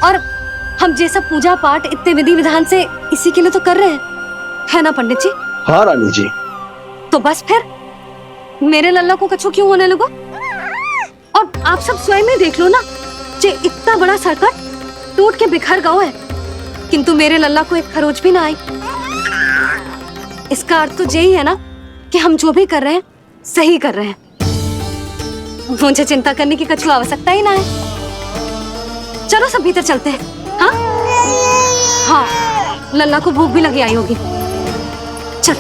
[SPEAKER 3] और हम ये सब पूजा पाठ इतने विधि विधान से इसी के लिए तो कर रहे हैं, है ना पंडित जी?
[SPEAKER 15] हाँ रानी जी।
[SPEAKER 3] तो बस फिर मेरे लल्ला को कछु क्यों होने लगा? और आप सब स्वयं ही देख लो ना, जे इतना बड़ा सकट टूट के बिखर गया है, किंतु मेरे लल्ला को एक खरोच भी ना आई। इसका अर्थ तो यही है ना कि हम जो भी कर रहे हैं सही कर रहे हैं। मुझे चिंता करने की कछु आवश्यकता ही ना है। चलो सब भीतर चलते हैं। हाँ हाँ, लल्ला को भूख भी लगी आई होगी। चल।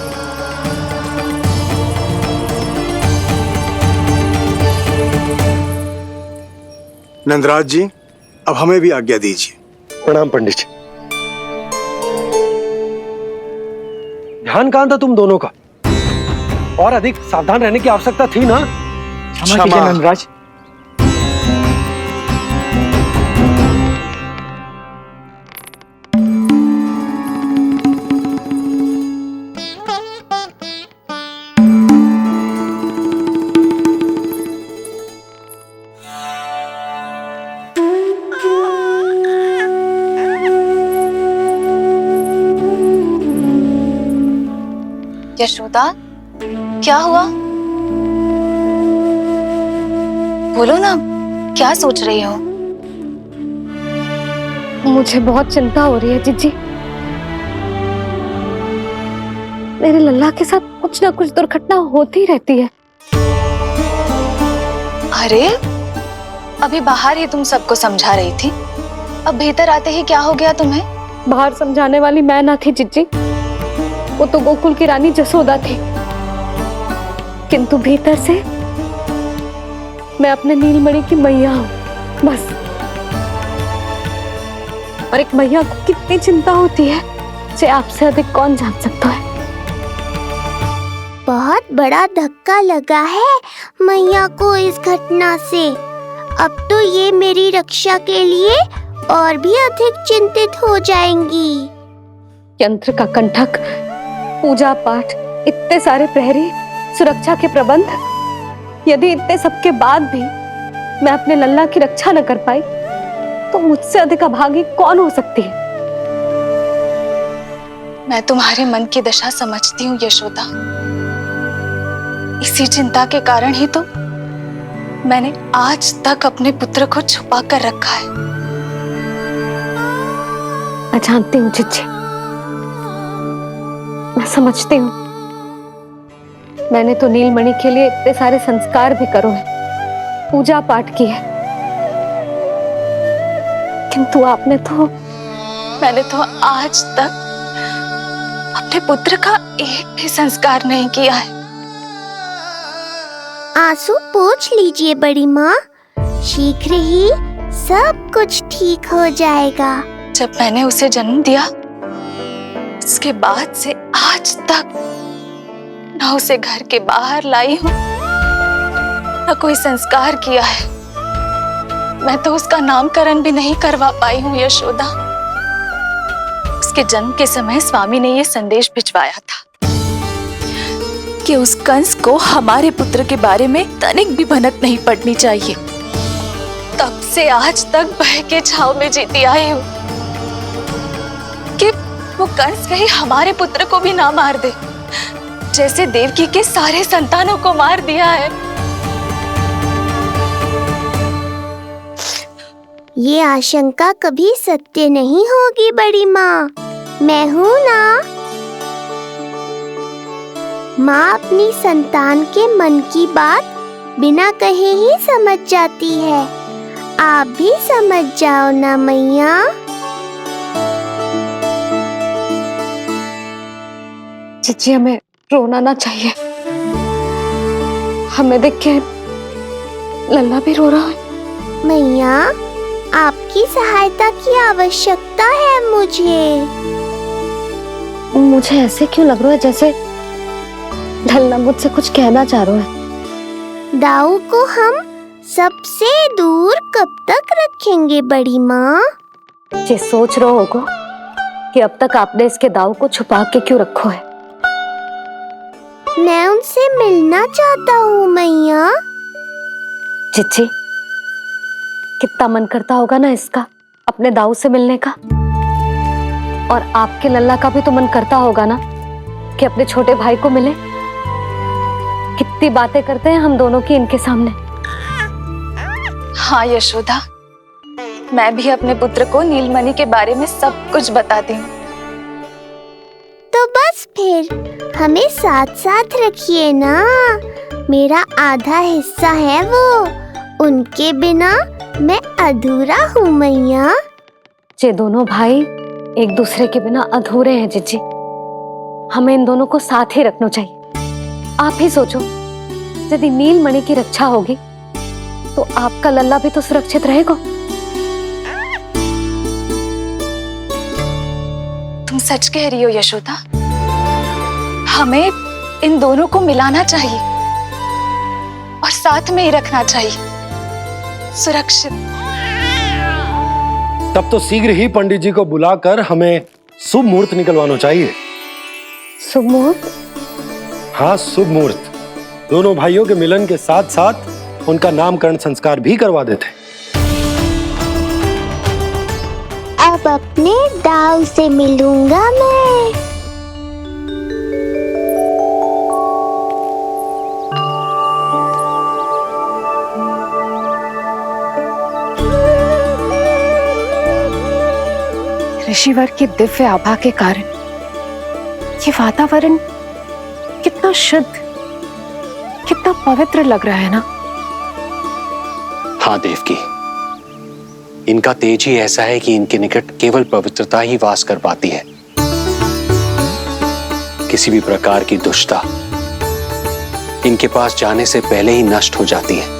[SPEAKER 15] नंदराज जी, अब हमें भी आज्ञा दीजिए।
[SPEAKER 5] प्रणाम पंडित जी। ध्यान कहाँ था तुम दोनों का? और अधिक सावधान रहने की आवश्यकता थी ना?
[SPEAKER 22] क्षमा कीजिए नंदराज।
[SPEAKER 7] यशोदा, क्या हुआ? बोलो ना, क्या सोच रही हो?
[SPEAKER 3] मुझे बहुत चिंता हो रही है जीजी। मेरे लल्ला के साथ कुछ ना कुछ दुर्घटना होती रहती है।
[SPEAKER 7] अरे अभी बाहर ही तुम सबको समझा रही थी, अब भीतर आते ही क्या हो गया तुम्हें?
[SPEAKER 3] बाहर समझाने वाली मैं ना थी जीजी, वो तो गोकुल की रानी जसोदा थी, किंतु भीतर से मैं अपने नीलमणि की मैया हूँ, बस। और एक मैया को कितनी चिंता होती है, इसे आपसे अधिक कौन जान सकता है।
[SPEAKER 2] बहुत बड़ा धक्का लगा है मैया को इस घटना से। अब तो ये मेरी रक्षा के लिए और भी अधिक चिंतित हो जाएंगी।
[SPEAKER 3] यंत्र का कंठक, पूजा पाठ, इतने सारे प्रहरी, सुरक्षा के प्रबंध, यदि इतने सबके बाद भी मैं अपने लल्ला की रक्षा न कर पाई तो मुझसे अधिक अभागी कौन हो सकती है?
[SPEAKER 7] मैं तुम्हारे मन की दशा समझती हूँ यशोदा। इसी चिंता के कारण ही तो मैंने आज तक अपने पुत्र को छुपा कर रखा है।
[SPEAKER 3] मैं जानती हूँ जीजी, मैं समझती हूँ। मैंने तो नीलमणि के लिए इतने सारे संस्कार भी करो है, पूजा पाठ की है, किंतु मैंने तो आज तक अपने पुत्र का एक भी संस्कार नहीं किया है।
[SPEAKER 2] आंसू पोंछ लीजिए बड़ी माँ, शीघ्र ही सब कुछ ठीक हो जाएगा।
[SPEAKER 7] जब मैंने उसे जन्म दिया उसके बाद से आज तक न उसे घर के बाहर लाई हूँ, न कोई संस्कार किया है। मैं तो उसका नामकरण भी नहीं करवा पाई हूँ यशोदा। उसके जन्म के समय स्वामी ने यह संदेश भिजवाया था कि उस कंस को हमारे पुत्र के बारे में तनिक भी भनक नहीं पड़नी चाहिए। तब से आज तक भय के छाव में जीती आई हूँ कि वो कंस कहीं हमारे पुत्र को भी ना मार दे, जैसे देवकी के सारे संतानों को मार दिया है।
[SPEAKER 2] ये आशंका कभी सत्य नहीं होगी बड़ी माँ, मैं हूँ ना। माँ अपनी संतान के मन की बात बिना कहे ही समझ जाती है। आप भी समझ जाओ ना मैया।
[SPEAKER 3] चिची, हमें रोना ना चाहिए। हमें देख के लल्ला भी रो रहा है।
[SPEAKER 2] मैया, आपकी सहायता की आवश्यकता है मुझे।
[SPEAKER 3] मुझे ऐसे क्यों लग रहा है जैसे लल्ला मुझसे कुछ कहना चाह रहा है।
[SPEAKER 2] दाऊ को हम सबसे दूर कब तक रखेंगे बड़ी माँ?
[SPEAKER 3] ये सोच रहे होगा कि अब तक आपने इसके दाऊ को छुपा के क्यों रखो है।
[SPEAKER 2] मैं उनसे मिलना चाहता हूँ मैया।
[SPEAKER 3] चिची, कितना मन करता होगा ना इसका अपने दाऊ से मिलने का। और आपके लल्ला का भी तो मन करता होगा ना कि अपने छोटे भाई को मिले। कितनी बातें करते हैं हम दोनों की इनके सामने।
[SPEAKER 7] हाँ यशोदा, मैं भी अपने पुत्र को नीलमणि के बारे में सब कुछ बताती हूँ।
[SPEAKER 2] तो बस फिर हमें साथ साथ रखिए ना। मेरा आधा हिस्सा है वो, उनके बिना मैं अधूरा हूँ मैया।
[SPEAKER 3] ये दोनों भाई एक दूसरे के बिना अधूरे हैं जिज्जी। हमें इन दोनों को साथ ही रखना चाहिए। आप ही सोचो, यदि नीलमणि की रक्षा होगी तो आपका लल्ला भी तो सुरक्षित रहेगा।
[SPEAKER 7] तुम सच कह रही हो यशोदा, हमें इन दोनों को मिलाना चाहिए और साथ में ही रखना चाहिए, सुरक्षित।
[SPEAKER 5] तब तो शीघ्र ही पंडित जी को बुलाकर हमें शुभ मुहूर्त निकलवाना चाहिए।
[SPEAKER 3] शुभ मुहूर्त?
[SPEAKER 5] हाँ, शुभ मुहूर्त। दोनों भाइयों के मिलन के साथ साथ उनका नामकरण संस्कार भी करवा देते।
[SPEAKER 2] अब अपने दाऊ से मिलूंगा मैं।
[SPEAKER 4] ऋषिवर की दिव्य आभा के कारण ये वातावरण कितना शुद्ध, कितना पवित्र लग रहा है ना।
[SPEAKER 12] हाँ देवकी, इनका तेज ही ऐसा है कि इनके निकट केवल पवित्रता ही वास कर पाती है। किसी भी प्रकार की दुष्टता इनके पास जाने से पहले ही नष्ट हो जाती है।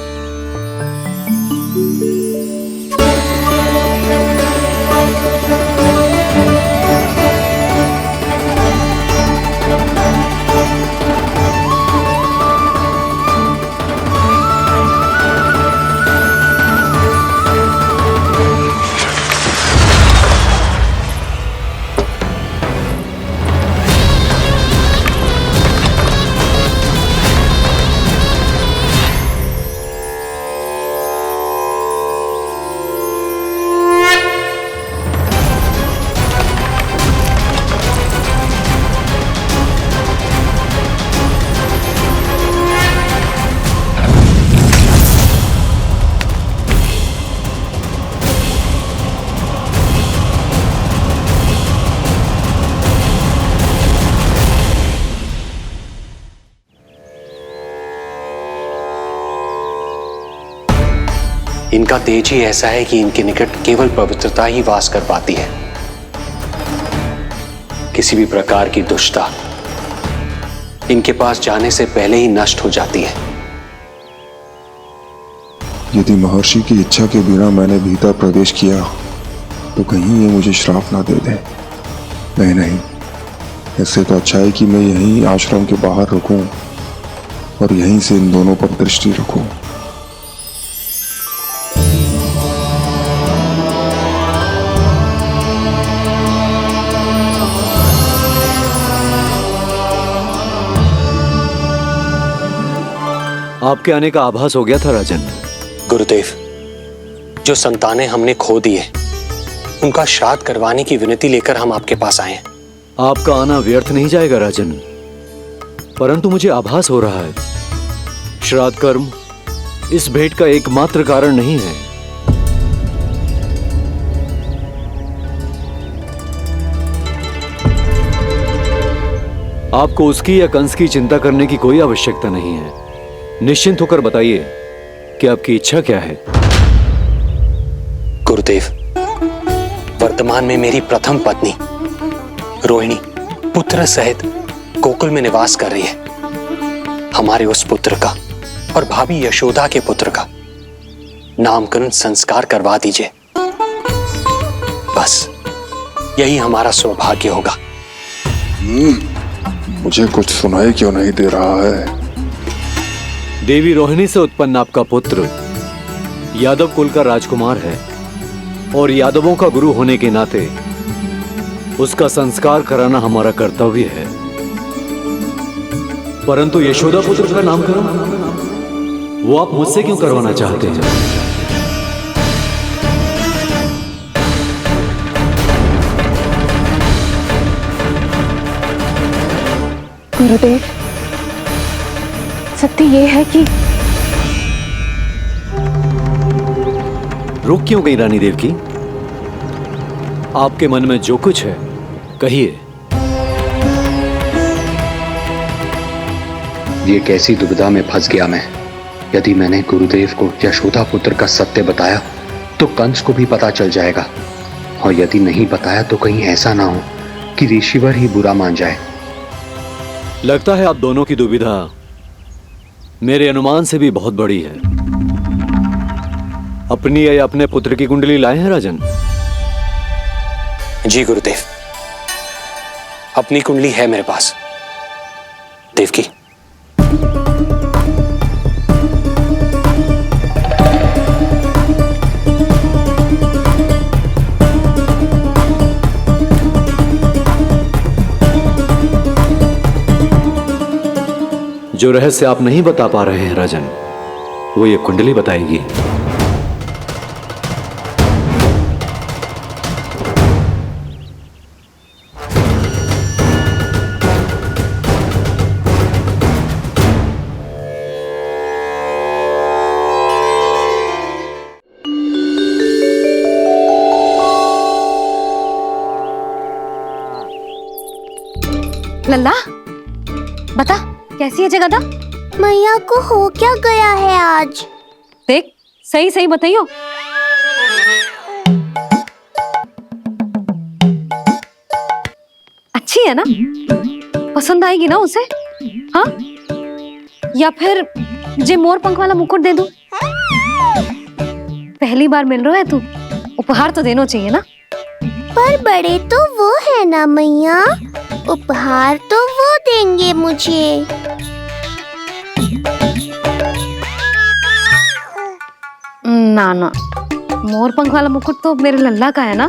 [SPEAKER 12] इनका तेज ही ऐसा है कि इनके निकट केवल पवित्रता ही वास कर पाती है। किसी भी प्रकार की दुष्टता इनके पास जाने से पहले ही नष्ट हो जाती है।
[SPEAKER 16] यदि महर्षि की इच्छा के बिना मैंने भीतर प्रवेश किया तो कहीं ये मुझे श्राप ना दे दे। नहीं नहीं, इससे तो अच्छा है कि मैं यहीं आश्रम के बाहर रुकूं और यहीं से इन दोनों पर दृष्टि रखूं।
[SPEAKER 17] आपके आने का आभास हो गया था राजन।
[SPEAKER 12] गुरुदेव, जो संतानें हमने खो दी है उनका श्राद्ध करवाने की विनती लेकर हम आपके पास आए हैं।
[SPEAKER 17] आपका आना व्यर्थ नहीं जाएगा राजन, परंतु मुझे आभास हो रहा है श्राद्ध कर्म इस भेंट का एकमात्र कारण नहीं है। आपको उसकी या कंस की चिंता करने की कोई आवश्यकता नहीं है। निश्चिंत होकर बताइए कि आपकी इच्छा क्या है।
[SPEAKER 12] गुरुदेव, वर्तमान में मेरी प्रथम पत्नी रोहिणी पुत्र सहित गोकुल में निवास कर रही है। हमारे उस पुत्र का और भाभी यशोदा के पुत्र का नामकरण संस्कार करवा दीजिए। बस यही हमारा सौभाग्य होगा।
[SPEAKER 16] मुझे कुछ सुनाई क्यों नहीं दे रहा है?
[SPEAKER 17] देवी रोहिणी से उत्पन्न आपका पुत्र यादव कुल का राजकुमार है और यादवों का गुरु होने के नाते उसका संस्कार कराना हमारा कर्तव्य है। परंतु यशोदा पुत्र का नामकरण वो आप मुझसे क्यों करवाना चाहते हैं?
[SPEAKER 4] गुरुदेव, सत्य ये है कि
[SPEAKER 17] रुक क्यों गई रानी देव की? आपके मन में जो कुछ है कहिए।
[SPEAKER 12] ये कैसी दुविधा में फंस गया मैं। यदि मैंने गुरुदेव को यशोदा पुत्र का सत्य बताया तो कंस को भी पता चल जाएगा, और यदि नहीं बताया तो कहीं ऐसा ना हो कि ऋषिवर ही बुरा मान जाए।
[SPEAKER 17] लगता है आप दोनों की दुविधा मेरे अनुमान से भी बहुत बड़ी है। अपनी या अपने पुत्र की कुंडली लाए हैं राजन?
[SPEAKER 12] जी गुरुदेव, अपनी कुंडली है मेरे पास। देवकी,
[SPEAKER 17] जो रहस्य आप नहीं बता पा रहे हैं राजन, वो ये कुंडली बताएगी।
[SPEAKER 3] लल्ला, बता कैसी है जगदा?
[SPEAKER 2] मैया को हो क्या गया है आज?
[SPEAKER 3] देख, सही सही बताइयो। अच्छी है ना? पसंद आएगी ना उसे? हाँ? या फिर जे मोर पंख वाला मुकुट दे दूं? पहली बार मिल रहा है तू, उपहार तो देना चाहिए ना?
[SPEAKER 2] पर बड़े तो वो है ना मैया, उपहार तो वो देंगे मुझे।
[SPEAKER 3] ना ना, मोर पंख वाला मुकुट तो मेरे लल्ला का है ना,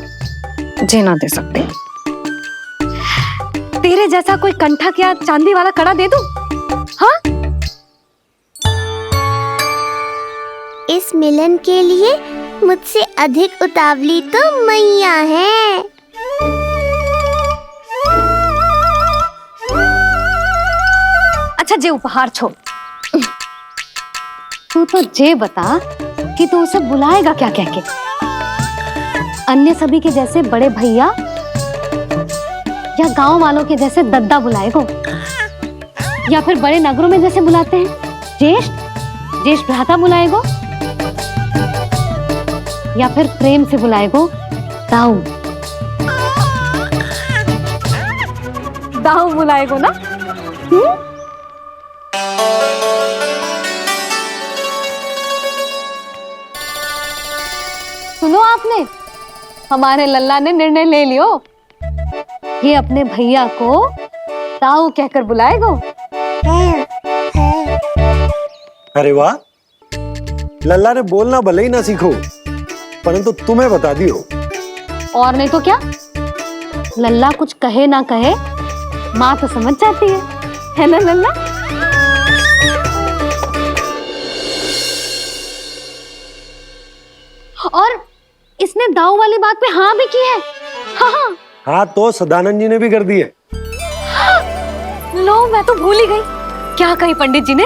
[SPEAKER 3] मुझे ना दे सकते। तेरे जैसा कोई कंठक या चांदी वाला कड़ा दे दूं? हाँ?
[SPEAKER 2] इस मिलन के लिए मुझसे अधिक उतावली तो मैया है।
[SPEAKER 3] अच्छा, जे उपहार छोड़, तू तो जे बता कि तू उसे बुलाएगा क्या कह के? अन्य सभी के जैसे बड़े भैया या गांव वालों के जैसे दद्दा बुलाएगो, या फिर बड़े नगरों में जैसे बुलाते हैं ज्येष्ठ ज्येष्ठ भ्राता बुलाएगो, या फिर प्रेम से बुलाएगो दाऊ दाऊ बुलाएगो ना? सुनो आपने, हमारे लल्ला ने निर्णय ले लियो, ये अपने भैया को ताऊ कहकर बुलाएगो।
[SPEAKER 5] अरे वाह, लल्ला ने बोलना भले ही ना सीखो, परंतु तुम्हें बता दियो।
[SPEAKER 3] और नहीं तो क्या, लल्ला कुछ कहे ना कहे माँ तो समझ जाती है ना लल्ला? और इसने दाऊ वाली बात पे हाँ भी की है। हाँ हाँ
[SPEAKER 5] हाँ, तो सदानंद जी ने भी कर दी है।
[SPEAKER 3] लो, मैं तो भूल ही गई। क्या कही पंडित जी ने?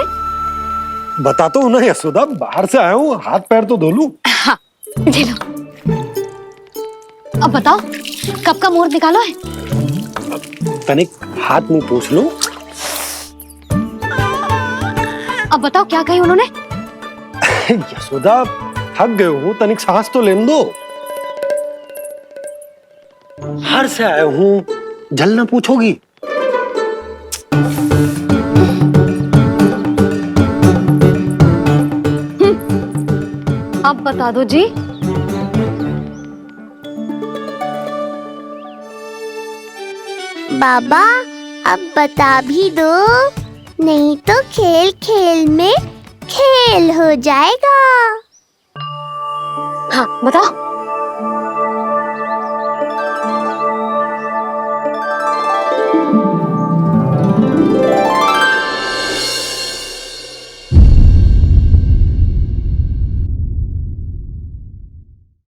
[SPEAKER 5] बता तो ना यशोदा, बाहर से आया हूँ, हाथ पैर तो धो लूं।
[SPEAKER 3] हाँ, ले लो। अब बताओ, कब का मुहूर्त निकालो है?
[SPEAKER 5] तनिक हाथ मुंह पूछ लो।
[SPEAKER 3] अब बताओ क्या कही उन्होंने?
[SPEAKER 5] यशोदा, थक गए हो, तनिक सांस तो लेने दो। बाहर से आया हूँ, जलना पूछोगी?
[SPEAKER 3] अब बता दो जी।
[SPEAKER 2] बाबा, अब बता भी दो, नहीं तो खेल खेल में खेल हो जाएगा।
[SPEAKER 3] हाँ, बताओ।